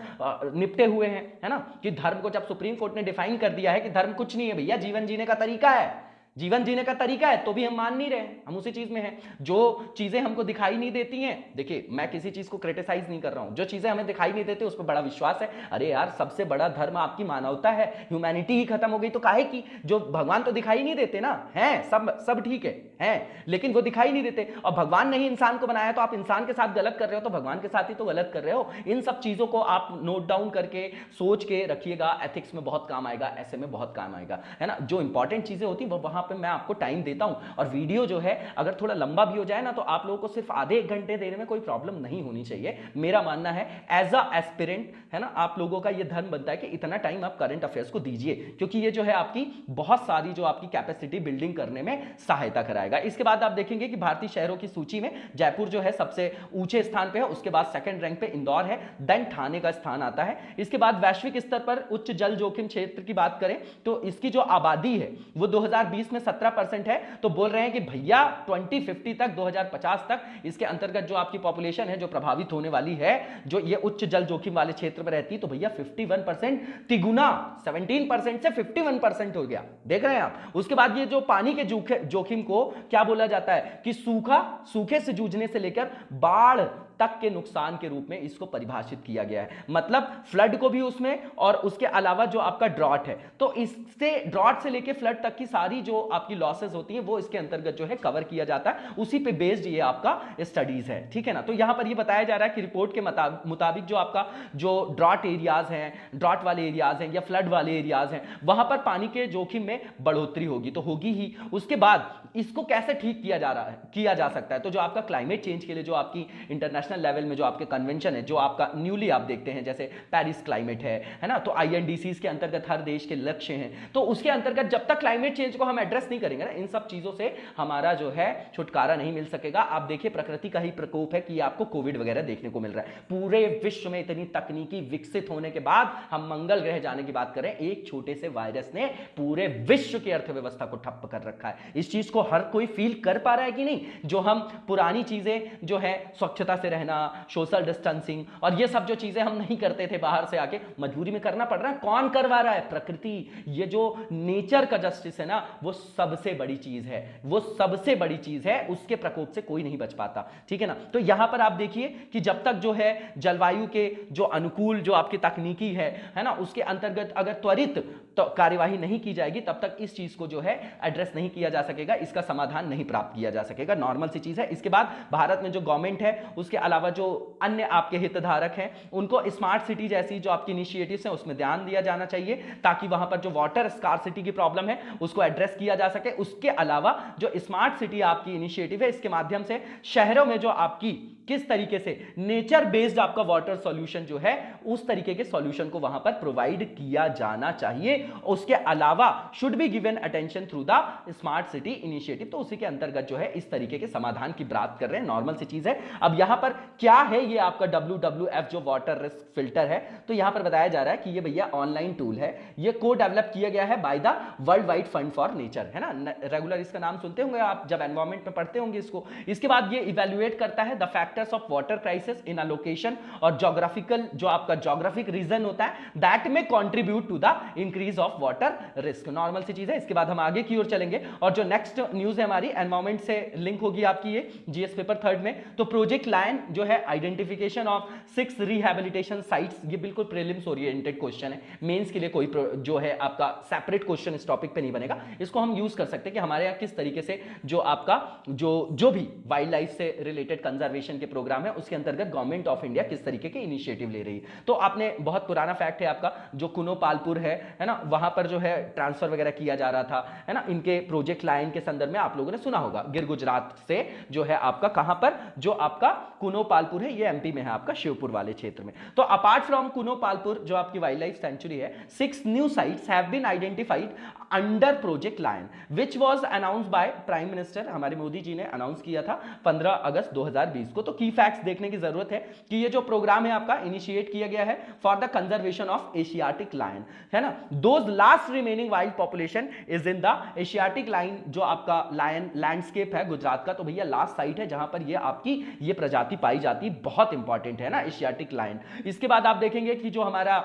निपटे हुए हैं, है ना। कि धर्म को जब सुप्रीम कोर्ट ने डिफाइन कर दिया है कि धर्म कुछ नहीं है भैया, जीवन जीने का तरीका है, जीवन जीने का तरीका है, तो भी हम मान नहीं रहे, हम उसी चीज में हैं। जो चीजें हमको दिखाई नहीं देती हैं, देखिए मैं किसी चीज को क्रिटिसाइज नहीं कर रहा हूं, जो चीजें हमें दिखाई नहीं देती उस पर बड़ा विश्वास है। अरे यार, सबसे बड़ा धर्म आपकी मानवता है, ह्यूमैनिटी ही खत्म हो गई तो काहे की? जो भगवान तो दिखाई नहीं देते ना, हैं सब ठीक है, लेकिन वो दिखाई नहीं देते। और भगवान ने ही इंसान को बनाया, तो आप इंसान के साथ गलत कर रहे हो तो भगवान के साथ ही तो गलत कर रहे हो। इन सब चीजों को आप नोट डाउन करके सोच के रखिएगा, एथिक्स में बहुत काम आएगा, ऐसे में बहुत काम आएगा, है ना। जो इंपॉर्टेंट चीजें होती है वहां पे मैं आपको टाइम देता हूं, और वीडियो जो है अगर थोड़ा लंबा भी हो जाए ना, तो आप लोगों को सिर्फ आधे एक घंटे देने में कोई प्रॉब्लम नहीं होनी चाहिए, मेरा मानना है। एज अ एस्पिरेंट, है ना, आप लोगों का ये धर्म बनता है कि इतना टाइम आप करंट अफेयर्स को दीजिए, क्योंकि ये जो है आपकी बहुत सारी जो आपकी कैपेसिटी बिल्डिंग करने में सहायता कराएगा। इसके बाद आप देखेंगे कि भारतीय शहरों की सूची में जयपुर जो है सबसे ऊंचे स्थान पे है, उसके बाद सेकंड रैंक पे इंदौर है, देन ठाणे का स्थान आता है। इसके बाद वैश्विक स्तर पर उच्च जल जोखिम क्षेत्र की बात करें तो इसकी जो आबादी है वो 2020 में 17% है। तो बोल रहे हैं कि भैया 2050 तक, 2050 तक इसके अंतर्गत जो आपकी पॉपुलेशन है जो प्रभावित होने वाली है, जो ये उच्च जल जोखिम वाले क्षेत्र में रहती है, तो भैया 51% तिगुना, 17% से 51% हो गया, देख रहे हैं आप। उसके बाद ये जो पानी के जोखिम को क्या बोला जाता है कि सूखे से जूझने से लेकर बाढ़ तक के नुकसान के रूप में इसको परिभाषित किया गया है। मतलब फ्लड को भी उसमें, और उसके अलावा जो आपका ड्रॉट है, तो इससे ड्रॉट से लेके फ्लड तक की सारी जो आपकी लॉसेस होती हैं वो इसके अंतर्गत जो है कवर किया जाता है, उसी पे बेस्ड ये आपका स्टडीज है, ठीक है ना। तो यहां पर ये बताया जा रहा है कि रिपोर्ट के मुताबिक जो आपका जो ड्रॉट एरियाज हैं, ड्रॉट वाले एरियाज हैं या फ्लड वाले एरियाज हैं, वहां पर पानी के जोखिम में बढ़ोतरी होगी, तो होगी ही। उसके बाद इसको कैसे ठीक किया जा सकता है, तो जो आपका क्लाइमेट चेंज के लिए जो आपकी इंटरनेशनल लेवल में जो आपके कन्वेंशन है, जो आपका न्यूली आप देखते हैं जैसे पेरिस क्लाइमेट है ना, तो INDCs के अंतर्गत हर देश के लक्ष्य हैं, तो उसके अंतर्गत जब तक क्लाइमेट चेंज को हम एड्रेस नहीं करेंगे ना, इन सब चीजों से हमारा जो है छुटकारा नहीं मिल सकेगा। आप देखिए प्रकृति का ही प्रकोप है कि आपको कोविड वगैरह देखने को मिल रहा है। पूरे विश्व में इतनी तकनीकी विकसित होने के बाद हम मंगल ग्रह जाने की बात करें, एक छोटे से वायरस ने पूरे विश्व की अर्थव्यवस्था को ठप्प कर रखा है। इस चीज को हर कोई फील कर पा रहा है कि नहीं? जो हम पुरानी चीजें जो है स्वच्छता से रहना, सोशल डिस्टेंसिंग और ये सब जो चीजें हम नहीं करते थे, बाहर से आके मजबूरी में करना पड़ रहा है। कौन करवा रहा है? प्रकृति। ये जो नेचर का जस्टिस है ना, वो सबसे बड़ी चीज है, वो सबसे बड़ी चीज है, उसके प्रकोप से कोई नहीं बच पाता, ठीक है ना। तो यहां पर आप देखिए कि जब तक जो है जलवायु के जो अनुकूल जो आपकी तकनीकी है ना, उसके अंतर्गत अगर त्वरित तो कार्यवाही नहीं की जाएगी, तब तक इस चीज को जो है एड्रेस नहीं किया जा सकेगा, इसका समाधान नहीं प्राप्त किया जा सकेगा। नॉर्मल सी चीज है। इसके बाद भारत में जो गवर्नमेंट है, उसके अलावा जो अन्य आपके हितधारक हैं, उनको स्मार्ट सिटी जैसी जो आपकी इनिशिएटिव्स हैं उसमें ध्यान दिया जाना चाहिए, ताकि वहां पर जो वाटर स्कार्सिटी की प्रॉब्लम है उसको एड्रेस किया जा सके। उसके अलावा जो स्मार्ट सिटी आपकी इनिशिएटिव है, इसके माध्यम से शहरों में जो आपकी किस तरीके से नेचर बेस्ड आपका वाटर सॉल्यूशन जो है, उस तरीके के सॉल्यूशन को वहां पर प्रोवाइड किया जाना चाहिए। उसके अलावा should be given attention through the smart city initiative. तो उसी के अंतर्गत जो है इस तरीके के समाधान की बात कर रहे हैं, नॉर्मल सी चीज है। अब यहां पर क्या है, ये आपका WWF जो वाटर रिस्क फिल्टर है, तो यहां पर बताया जा रहा है कि ये भैया ऑनलाइन टूल है, ये को डेवलप किया गया है by the world wide fund for nature, है ना। रेगुलर इसका नाम सुनते होंगे आप जब एनवायरमेंट में पढ़ते होंगे इसको। इसके बाद ये इवेल्युएट करता है the factors of water crisis in a location और ज्योग्राफिकल जो आपका ज्योग्राफिक रीजन होता है, दैट में contribute to the increase of water risk. Normal सी चीज है। इसके बाद हम आगे की ओर चलेंगे और जो नेक्स्ट न्यूज है हमारी एनवायरमेंट से लिंक होगी आपकी ये जीएस पेपर 3 में। तो प्रोजेक्ट लायन जो है आइडेंटिफिकेशन ऑफ 6 रिहैबिलिटेशन साइट्स, ये बिल्कुल प्रीलिम्स ओरिएंटेड क्वेश्चन है, मेंस के लिए कोई जो है आपका सेपरेट क्वेश्चन इस टॉपिक पे नहीं बनेगा। इसको हम यूज कर सकते हैं कि हमारे यहाँ किस तरीके से जो आपका जो भी वाइल्ड लाइफ से रिलेटेड कंजर्वेशन के प्रोग्राम है, उसके अंतर्गत गवर्नमेंट ऑफ इंडिया किस तरीके के इनिशिएटिव ले रही है। तो आपने बहुत पुराना फैक्ट है आपका, जो कुनो पालपुर है ना, वहां पर जो है ट्रांसफर वगैरह किया जा रहा था, है ना, इनके प्रोजेक्ट लाइन के संदर्भ में आप लोगों ने सुना होगा। गिर गुजरात से जो है आपका कहां पर जो आपका कुनो पालपुर है, ये एमपी में है आपका शिवपुर वाले क्षेत्र में। तो अपार्ट फ्रॉम कुनो पालपुर जो आपकी वाइल्ड लाइफ सेंचुरी है, 6 new sites have been identified under Project Lion which was announced by prime minister, हमारे मोदी जी ने अनाउंस किया था 15 अगस्त 2020 को। तो की फैक्ट्स देखने की जरूरत है कि ये जो प्रोग्राम है आपका इनिशिएट किया गया है for the conservation of Asiatic lion, है ना। Those last remaining wild population is in the Asiatic lion, जो आपका लायन लैंडस्केप है गुजरात का, तो भैया लास्ट साइट है जहां पर ये आपकी ये प्रजाति पाई जाती, बहुत इंपॉर्टेंट है ना एशियाटिक लायन। इसके बाद आप देखेंगे कि जो हमारा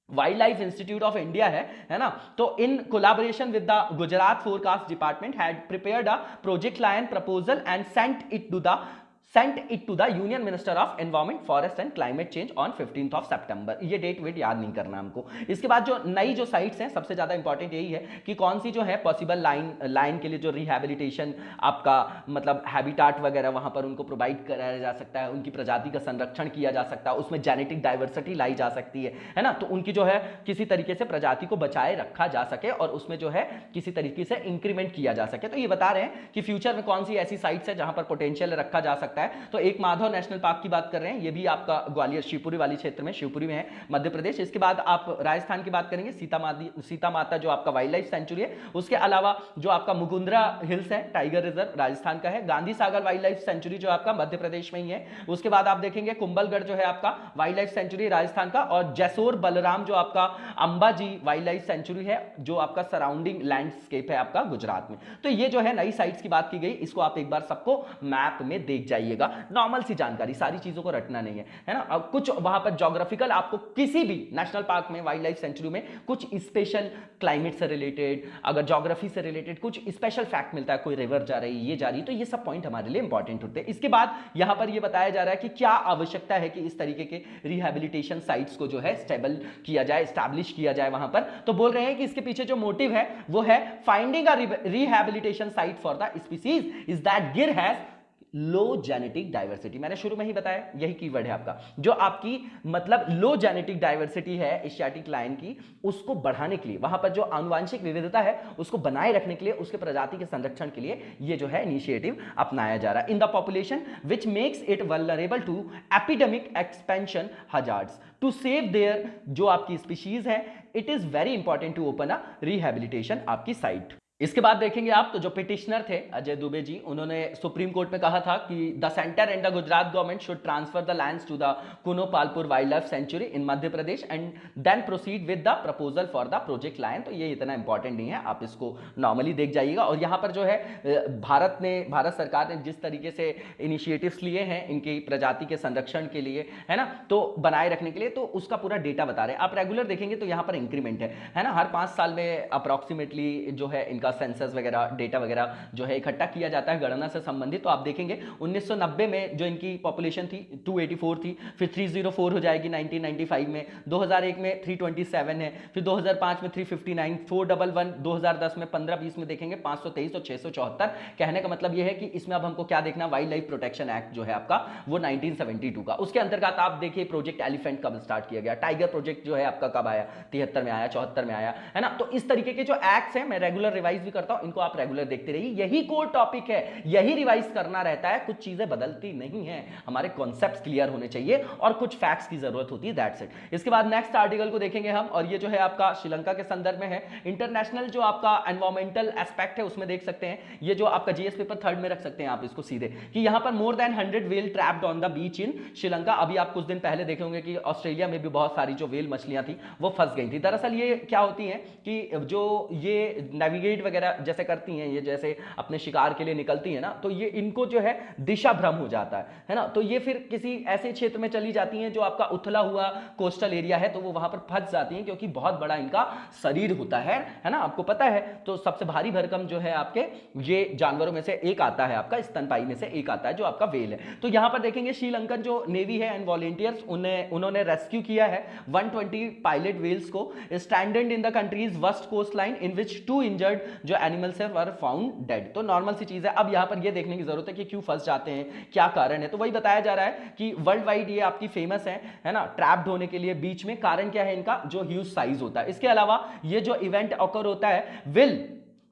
wildlife institute of India है ना, तो in collaboration with the Gujarat forest department had prepared a Project Lion proposal and sent it to the union minister of environment forest and climate change on 15 सितंबर। ये डेट वेट याद नहीं करना हमको। इसके बाद जो नई जो साइट्स हैं, सबसे ज्यादा इंपॉर्टेंट यही है कि कौन सी जो है पॉसिबल लाइन के लिए जो रिहैबिलिटेशन आपका मतलब हैबिटाट वगैरह वहां पर उनको प्रोवाइड कराया जा सकता है, उनकी प्रजाति का संरक्षण किया जा सकता है, उसमें जेनेटिक डाइवर्सिटी लाई जा सकती है ना, तो उनकी जो है किसी तरीके से प्रजाति को बचाए रखा जा सके और उसमें जो है किसी तरीके से इंक्रीमेंट किया जा सके। तो ये बता रहे हैं कि फ्यूचर में कौन सी ऐसी साइट्स है जहां पर पोटेंशियल रखा जा सकता है। तो एक माधव नेशनल पार्क की बात कर रहे हैं, ये भी आपका ग्वालियर शिवपुरी वाली क्षेत्र में, शिवपुरी में है मध्य प्रदेश। इसके बाद आप राजस्थान की बात करेंगे, सीता माता जो आपका वाइल्ड लाइफ सेंचुरी है। उसके अलावा जो आपका मुकुंदरा हिल्स है टाइगर रिजर्व राजस्थान का है। Gandhi Sagar wild life sanctuary जो आपका मध्य प्रदेश में ही है। उसके बाद आप देखेंगे कुंभलगढ़ जो है आपका वाइल्ड लाइफ सेंचुरी राजस्थान का, और जैसोर बलराम जो आपका अंबाजी वाइल्ड लाइफ सेंचुरी है, जो आपका सराउंडिंग लैंडस्केप है आपका गुजरात में। तो ये जो है नई साइट्स की बात की गई, इसको आप एक बार सबको मैप में देख जाइए। नॉर्मल सी जानकारी, सारी चीजों को रटना नहीं है ना। अब कुछ वहां पर ज्योग्राफिकल आपको किसी भी नेशनल पार्क में वाइल्ड लाइफ सेंचुरी में कुछ स्पेशल क्लाइमेट से रिलेटेड, अगर ज्योग्राफी से रिलेटेड कुछ स्पेशल फैक्ट मिलता है, कोई रिवर जा रही है, ये जा रही है, तो ये सब पॉइंट हमारे लिए इंपॉर्टेंट होते हैं। इसके बाद यहां पर ये बताया जा रहा है कि क्या आवश्यकता है कि इस तरीके के रिहैबिलिटेशन साइट्स को जो है स्टेबल किया जाए, स्टैब्लिश किया जाए वहां पर। तो बोल रहे हैं कि इसके पीछे जो मोटिव है वो है finding a rehabilitation site for the species is that गिर हैज लो जेनेटिक डाइवर्सिटी। मैंने शुरू में ही बताया, यही कीवर्ड है आपका, जो आपकी मतलब लो जेनेटिक डाइवर्सिटी है एशियाटिक लायन की, उसको बढ़ाने के लिए, वहां पर जो आनुवांशिक विविधता है उसको बनाए रखने के लिए, उसके प्रजाति के संरक्षण के लिए ये जो है इनिशिएटिव अपनाया जा रहा है in the population which makes it vulnerable to epidemic expansion hazards to save their जो आपकी स्पीशीज है। It is very important to open a rehabilitation आपकी साइट। इसके बाद देखेंगे आप तो जो पिटिशनर थे अजय दुबे जी, उन्होंने सुप्रीम कोर्ट में कहा था कि the centre and the Gujarat government should transfer the lands to the Kuno Palpur wildlife sanctuary in Madhya Pradesh and then proceed with the proposal for the Project Lion. तो ये इतना इंपॉर्टेंट नहीं है, आप इसको नॉर्मली देख जाइएगा। और यहाँ पर जो है भारत सरकार ने जिस तरीके से इनिशिएटिव्स लिए हैं इनकी प्रजाति के संरक्षण के लिए, है ना, तो बनाए रखने के लिए, तो उसका पूरा डेटा बता रहे हैं। आप रेगुलर देखेंगे तो यहाँ पर इंक्रीमेंट है ना, हर 5 साल में अप्रॉक्सीमेटली जो है इनका सेंसस वगैरह डेटा वगैरह जो है इकट्ठा किया जाता है गणना से संबंधित। तो आप देखेंगे 1990 में जो इनकी पॉपुलेशन थी 284 थी, फिर 304 हो जाएगी 1995 में, 2001 में 327 है, फिर 2005 में 359, 411, 2010 में 15-20 में देखेंगे 523 और 674। कहने का मतलब यह है कि इसमें अब हमको क्या देखना, वाइल्ड लाइफ प्रोटेक्शन एक्ट जो है आपका वो 1972 का, उसके अंतर्गत आप देखिए प्रोजेक्ट एलिफेंट कब स्टार्ट किया गया, टाइगर प्रोजेक्ट जो है आपका कब आया, 73 में आया, 74 में आया, है ना। तो इस तरीके के जो एक्ट्स हैं मैं रेगुलर रिवाइज भी करता हूं, इनको आप रेगुलर देखते रहिए। यही कोर टॉपिक है, यही रिवाइज करना रहता है, कुछ चीजें बदलती नहीं है, हमारे कॉन्सेप्ट्स क्लियर होने चाहिए और कुछ फैक्ट्स की जरूरत होती है, दैट्स इट। इसके बाद नेक्स्ट आर्टिकल को देखेंगे हम, और ये जो है आपका श्रीलंका के संदर्भ में है। इंटरनेशनल जो आपका एनवायरमेंटल एस्पेक्ट है उसमें देख सकते हैं, ये जो आपका जीएस पेपर 3rd में रख सकते हैं आप इसको सीधे, कि यहां पर more than 100 whale trapped on the beach in Sri Lanka. अभी आप कुछ दिन पहले देखे होंगे कि ऑस्ट्रेलिया में भी बहुत सारी जो व्हेल मछलियां थी वो फंस गई थी। दरअसल ये क्या होती हैं कि जो ये नेविगेट वगैरह जैसे करती हैं, ये जैसे अपने शिकार के लिए निकलती है ना, तो ये इनको जो है दिशा भ्रम हो जाता है ना, तो ये फिर किसी ऐसे क्षेत्र में चली जाती हैं जो आपका उथला हुआ कोस्टल एरिया है, तो वो वहां पर फंस जाती हैं क्योंकि बहुत बड़ा इनका शरीर होता है ना, आपको पता है। तो सबसे भारी भरकम जो है आपके ये जानवरों में से एक आता है, आपका स्तनपाई में से एक आता है जो आपका व्हेल है। तो यहां पर देखेंगे श्रीलंकन जो नेवी है एंड वॉलंटियर्स उन्होंने रेस्क्यू किया है 120 पायलट व्हेल्स को stranded in the country's west coast line in which 2 injured जो एनिमल्स वर फाउंड डेड। तो नॉर्मल सी चीज है। अब यहां पर ये देखने की जरूरत है कि क्यों फंस जाते हैं, क्या कारण है। तो वही बताया जा रहा है कि वर्ल्ड वाइड ये आपकी फेमस है ना, ट्रैप्ड होने के लिए बीच में। कारण क्या है इनका, जो ह्यूज साइज होता है। इसके अलावा ये जो इवेंट ऑकर होता है will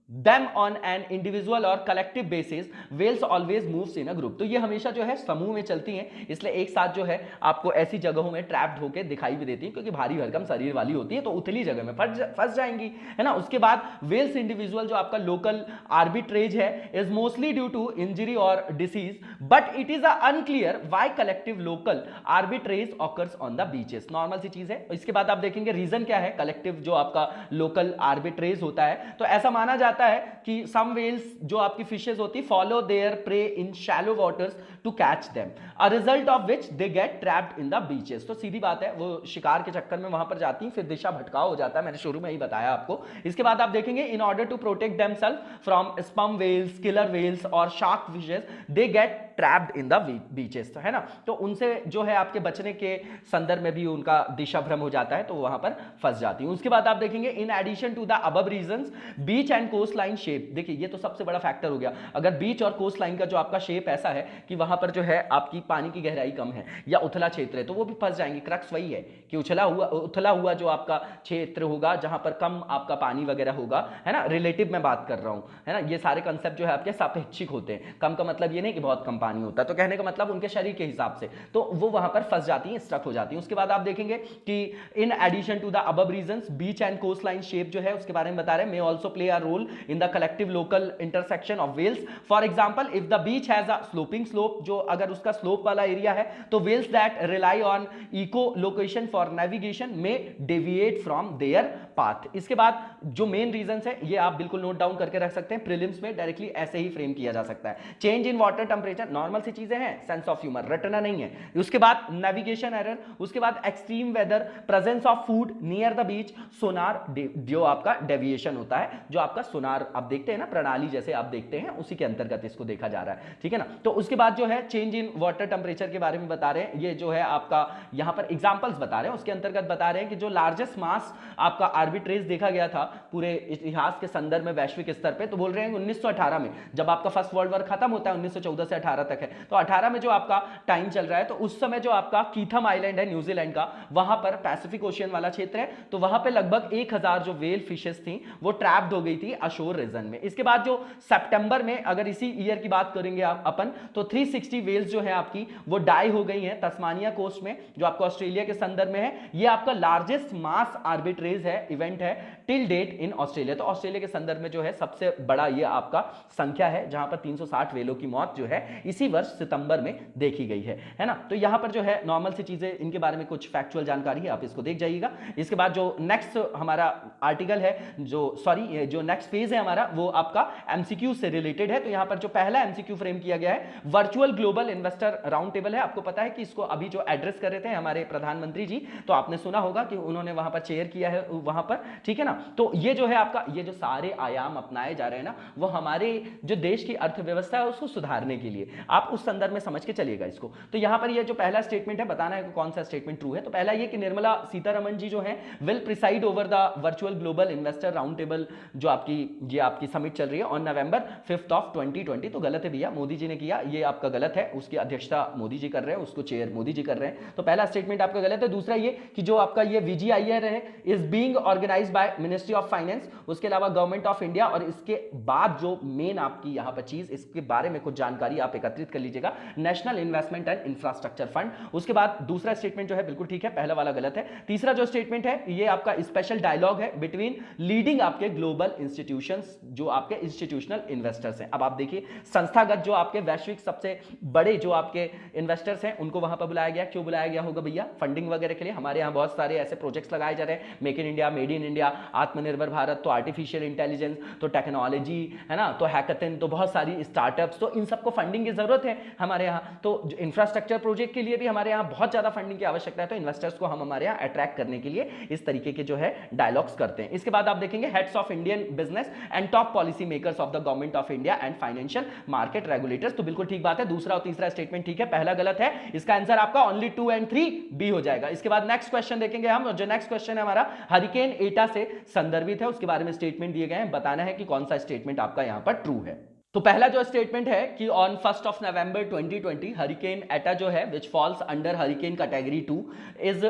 them on an individual or collective basis, whales always moves in a group। तो ये हमेशा जो है समूह में चलती हैं, इसलिए एक साथ जो है आपको ऐसी जगहों में ट्रैप्ड होकर दिखाई भी देती है क्योंकि भारी भरकम शरीर वाली होती है, तो उथली जगह में फंस जाएंगी, है ना। उसके बाद वेल्स इंडिविजुअल जो आपका लोकल आर्बिट्रेज है is mostly due to injury और disease, but it is unclear why collective local arbitrage occurs on the beaches. Normal सी चीज है। इसके बाद आप देखेंगे रीजन क्या है कलेक्टिव जो आपका लोकल आर्बिट्रेज होता है। तो ऐसा माना जाता है कि सम व्हेल्स जो आपकी फिशेस होती follow their prey in shallow waters to catch them, a result of which they get trapped in the beaches. तो सीधी बात है, वो शिकार के चक्कर में वहां पर जाती हैं, फिर दिशा भटकाव हो जाता है, मैंने शुरू में ही बताया आपको। इसके बाद आप देखेंगे in order to protect themselves from sperm whales, killer whales और shark fishes, they get trapped in the beaches, है ना। तो उनसे जो है आपके बचने के संदर्भ में भी उनका दिशा भ्रम हो जाता है, तो वहां पर फंस जाती है। उसके बाद आप देखेंगे in addition to the above reasons beach and coast line shape. देखिए ये तो सबसे बड़ा फैक्टर हो गया। अगर बीच और कोस्ट लाइन का जो आपका शेप ऐसा है कि वहां पर जो है आपकी पानी की गहराई कम है या उथला क्षेत्र है, तो वो भी फंस जाएंगे। क्रक्स वही है कि उथला हुआ जो आपका क्षेत्र होगा जहां पर कम आपका पानी वगैरह होगा, है ना, रिलेटिव में बात कर रहा हूं, है ना। ये सारे कंसेप्ट जो है आपके सापेक्षिक होते हैं। कम का मतलब ये नहीं कि बहुत कम पानी होता है, तो कहने का मतलब उनके शरीर के हिसाब से, तो वो वहां पर फंस जाती हैं, स्ट्रक हो जाती हैं। उसके बाद आप देखेंगे कि in addition to the above reasons beach and coast line shape जो है उसके बारे में बता रहे हैं, may also play a role in the collective local intersection of whales. For example if the beach has a sloping slope, जो अगर उसका स्लोप वाला एरिया है, तो whales that rely on echo location for navigation में डेविएट फ्रॉम देयर पाथ। इसके बाद जो मेन रीजंस है ये आप बिल्कुल नोट डाउन करके रख सकते हैं, प्रीलिम्स में डायरेक्टली ऐसे ही फ्रेम किया जा सकता है। Change in water temperature, normal सी चीजें हैं, सेंस ऑफ ह्यूमर रटना नहीं है। उसके बाद नेविगेशन एरर, उसके बाद extreme weather, presence of food near the beach, sonar जो आपका डेविएशन होता है, जो आपका सोनार आप देखते हैं ना प्रणाली जैसे आप देखते हैं, उसी के अंतर्गत इसको देखा जा रहा है, ठीक है ना। तो उसके बाद जो है चेंज इन वाटर टेंपरेचर के बारे में बता रहे हैं, ये जो है आपका यहां पर एग्जांपल्स बता रहे हैं, उसके अंतर्गत बता रहे हैं कि जो लार्जेस्ट मास आपका आर्बिट्रेज देखा गया था पूरे इतिहास के संदर्भ में वैश्विक स्तर पे, तो बोल रहे हैं 1918 में जब आपका फर्स्ट वर्ल्ड वॉर खत्म होता है 1914 से 18 तक है। तो 18 में जो आपका टाइम चल रहा है, तो उस समय जो आपका कीथम आइलैंड है न्यूजीलैंड का, वहां पर पैसिफिक ओशियन वाला क्षेत्र है, तो वहां पे लगभग 1000 जो वेल फिशेस थी वो ट्रैप्ड हो गई थी अशोर रीजन में। इसके बाद जो सितंबर में अगर इसी ईयर की बात करेंगे आप अपन, तो 360 वेल्स जो है आपकी वो डाई हो गई हैं तस्मानिया कोस्ट में, जो आपको ऑस्ट्रेलिया के संदर्भ में है। ये आपका लार्जेस्ट मास आर्बिट्रेज है, इवेंट है टिल डेट इन ऑस्ट्रेलिया। तो ऑस्ट्रेलिया के संदर्भ में जो है सबसे बड़ा ये आपका संख्या है, जहां पर 360 वेलों की मौत जो है इसी वर्ष सितंबर में देखी गई है ना। तो यहां पर जो है नॉर्मल सी चीजें, इनके बारे में कुछ फैक्चुअल जानकारी है, आप इसको देख जाइएगा। इसके बाद जो नेक्स्ट हमारा आर्टिकल है, जो नेक्स्ट फेज है हमारा, वो आपका एमसीक्यू से रिलेटेड है। तो यहां पर जो पहला एमसीक्यू फ्रेम किया गया है, virtual global investor round table है। आपको पता है कि इसको अभी जो एड्रेस कर रहे थे हमारे प्रधानमंत्री जी, तो आपने सुना होगा कि उन्होंने वहां पर चेयर किया है वहां पर, ठीक है ना। तो ये जो है आपका, ये जो सारे आयाम अपनाए जा रहे हैं ना, वो हमारे जो देश की अर्थव्यवस्था है उसको सुधारने के लिए, आप उस संदर्भ में समझ के चलिएगा इसको। तो यहां पर ये जो पहला स्टेटमेंट है, बताना है कि कौन सा स्टेटमेंट ट्रू है। तो पहला ये कि निर्मला सीतारमण जी जो है will preside over the virtual global investor round table, जो आपकी समिट चल रही है ऑन November 5 of 2020। तो गलत है भैया, मोदी जी ने किया, ये आपका गलत है। उसकी अध्यक्षता मोदी जी कर रहे हैं, उसको चेयर मोदी जी कर रहे हैं। तो पहला स्टेटमेंट आपका गलत है। दूसरा ये कि जो आपका ये VGIR है is being organised by ministry of finance, उसके अलावा गवर्नमेंट ऑफ इंडिया। और इसके बाद जो मेन आपकी यहां पर चीज, इसके बारे में कुछ जानकारी आप एकत्रित कर लीजिएगा, national investment and infrastructure fund. उसके बाद दूसरा स्टेटमेंट जो है बिल्कुल ठीक है, पहला वाला गलत है। तीसरा जो स्टेटमेंट है ये आपका स्पेशल डायलॉग है बिटवीन लीडिंग आपके ग्लोबल इंस्टीट्यूशंस, जो आपके इंस्टीट्यूशनल इन्वेस्टर्स हैं। अब आप देखिए, संस्थागत जो आपके वैश्विक सबसे बड़े जो आपके इन्वेस्टर्स हैं उनको वहां पर बुलाया गया। क्यों बुलाया गया होगा भैया? फंडिंग वगैरह के लिए। हमारे यहाँ बहुत सारे ऐसे प्रोजेक्ट्स लगाए जा रहे हैं, make in India, made in India, आत्मनिर्भर भारत, तो आर्टिफिशियल इंटेलिजेंस, तो टेक्नोलॉजी है ना, तो हैकाथन, तो बहुत सारी स्टार्टअप्स, तो इन सबको फंडिंग की जरूरत है हमारे यहाँ। तो इंफ्रास्ट्रक्चर प्रोजेक्ट के लिए भी हमारे यहाँ बहुत ज्यादा फंडिंग की आवश्यकता है। तो इन्वेस्टर्स को हम हमारे यहाँ अट्रैक्ट करने के लिए इस तरीके के जो है डायलॉग्स करते हैं। इसके बाद आप देखेंगे heads of Indian business and top policy makers of the government of India and financial market regulators. तो बिल्कुल ठीक बात है, दूसरा और तीसरा स्टेटमेंट ठीक है, पहला गलत है। इसका आंसर आपका ओनली 2 और 3 बी हो जाएगा। इसके बाद नेक्स्ट क्वेश्चन देखेंगे हम, जो नेक्स्ट क्वेश्चन है हमारा हरिकेन एटा से संदर्भित है, उसके बारे में स्टेटमेंट दिए गए हैं, बताना है कि कौन सा स्टेटमेंट आपका यहां पर ट्रू है। तो पहला जो स्टेटमेंट है कि ऑन 1 November 2020 हरिकेन एटा जो है which falls under hurricane category 2 is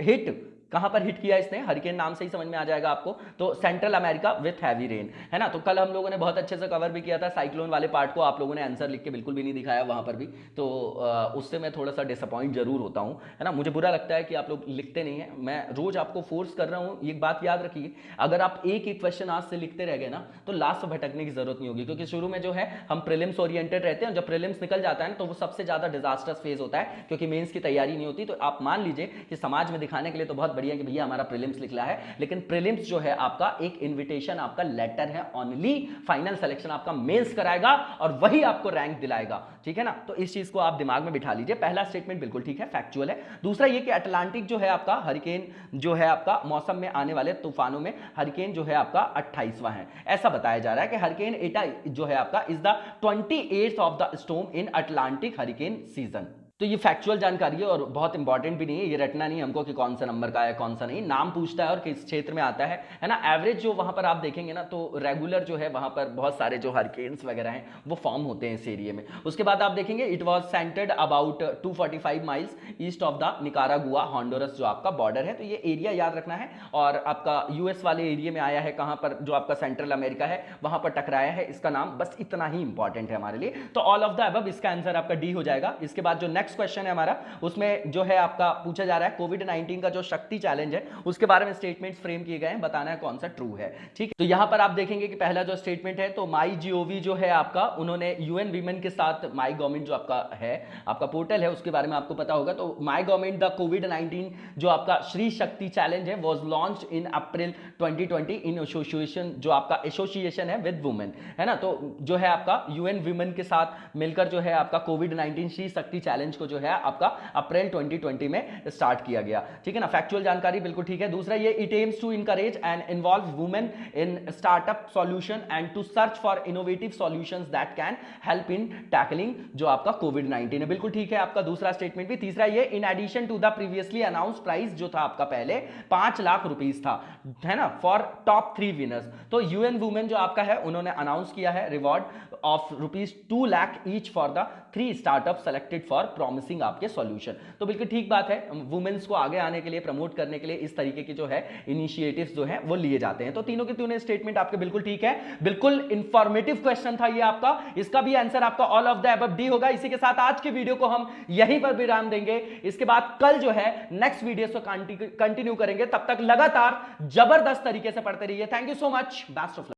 hit. कहां पर हिट किया इसने? हरिकेन नाम से ही समझ में आ जाएगा आपको, तो central America with heavy rain, है ना। तो कल हम लोगों ने बहुत अच्छे से कवर भी किया था साइक्लोन वाले पार्ट को, आप लोगों ने आंसर लिख के बिल्कुल भी नहीं दिखाया वहां पर भी, तो उससे मैं थोड़ा सा डिसअपॉइंट जरूर होता हूं, है ना। मुझे बुरा लगता है कि आप लोग लिखते नहीं है, मैं रोज आपको फोर्स कर रहा हूं। एक बात याद रखिए, अगर आप एक एक क्वेश्चन आज से लिखते रह गए ना, तो लास्ट में भटकने की जरूरत नहीं होगी, क्योंकि शुरू में जो है हम प्रीलिम्स ओरिएंटेड रहते हैं। जब प्रीलिम्स निकल जाता है ना, तो वो सबसे ज्यादा डिजास्टर्स फेज होता है, क्योंकि मेंस की तैयारी नहीं होती। तो आप मान लीजिए कि समाज में दिखाने के लिए तो बहुत बढ़िया कि भैया हमारा प्रीलिम्स लिखला है, लेकिन प्रीलिम्स जो है आपका एक इनविटेशन, आपका लेटर है ओनली, फाइनल सिलेक्शन आपका मेंस कराएगा और वही आपको रैंक दिलाएगा, ठीक है ना। तो इस चीज को आप दिमाग में बिठा लीजिए। पहला स्टेटमेंट बिल्कुल ठीक है, फैक्चुअल है। दूसरा ये कि अटलांटिक जो है आपका हरिकेन जो है आपका मौसम में आने वाले तूफानों में हरिकेन जो है आपका 28वां है। ऐसा बताया जा रहा है कि हरिकेन एटा जो है आपका is the 28th of the storm in Atlantic hurricane season. तो ये फैक्चुअल जानकारी है और बहुत इंपॉर्टेंट भी नहीं है, ये रटना नहीं हमको कि कौन सा नंबर का है कौन सा नहीं, नाम पूछता है और किस क्षेत्र में आता है ना। एवरेज जो वहां पर आप देखेंगे ना, तो रेगुलर जो है वहां पर बहुत सारे जो हरिकेन्स वगैरह हैं वो फॉर्म होते हैं इस एरिया में। उसके बाद आप देखेंगे it was centred about 245 miles east of the Nicaragua Honduras जो आपका बॉर्डर है। तो ये एरिया याद रखना है। और आपका यूएस वाले एरिया में आया है, कहां पर? जो आपका सेंट्रल अमेरिका है वहां पर टकराया है, इसका नाम बस इतना ही इंपॉर्टेंट है हमारे लिए। तो ऑल ऑफ द अबव, इसका आंसर आपका डी हो जाएगा। इसके बाद जो नेक्स्ट क्वेश्चन है हमारा, उसमें जो है आपका पूछा जा रहा है कोविड-19 का जो शक्ति चैलेंज है उसके बारे में स्टेटमेंट्स फ्रेम किए गए हैं, बताना है कौन सा ट्रू है, ठीक है। तो यहां पर आप देखेंगे कि पहला जो स्टेटमेंट है, तो माई जीओवी जो है आपका, उन्होंने यूएन वीमेन के साथ माई गवर्नमेंट जो आपका है, आपका पोर्टल है, उसके बारे में आपको पता होगा। तो माई गवर्नमेंट द कोविड-19 जो आपका श्री शक्ति चैलेंज है was launched in April 2020 in association, जो आपका एसोसिएशन है विद वुमेन, है ना। तो जो है आपका यूएन वीमेन के साथ मिलकर जो है आपका कोविड-19 श्री शक्ति चैलेंज चैलेंज को जो है आपका अप्रैल 2020 में स्टार्ट किया गया। ठीक है ना, फैक्चुअल जानकारी बिल्कुल ठीक है। दूसरा ये it aims to encourage and involve women in startup solution and to search for innovative solutions that can help in tackling जो आपका कोविड-19 है। बिल्कुल ठीक है आपका दूसरा स्टेटमेंट भी। तीसरा ये in addition to the previously announce prize जो था आपका पहले 5 लाख रुपीस था, है ना, फॉर टॉप 3 विनर्स। तो यूएन वुमेन जो आपका है उन्होंने अनाउंस किया है reward of ₹2 lakh each for the 3 startup selected for promising आपके सॉल्यूशन। तो बिल्कुल ठीक बात है, वुमेन्स को आगे आने के लिए, प्रमोट करने के लिए इस तरीके के जो है इनिशिएटिव्स जो है वो लिए जाते हैं। तो तीनों के तीनों स्टेटमेंट आपके बिल्कुल ठीक है। बिल्कुल इंफॉर्मेटिव क्वेश्चन था ये आपका, इसका भी आंसर आपका all of the above D होगा। इसी के साथ आज के वीडियो को हम यहीं पर विराम देंगे। इसके बाद कल जो है नेक्स्ट वीडियो को कंटिन्यू करेंगे। तब तक लगातार जबरदस्त तरीके से पढ़ते रहिए। Thank you so much, best of luck.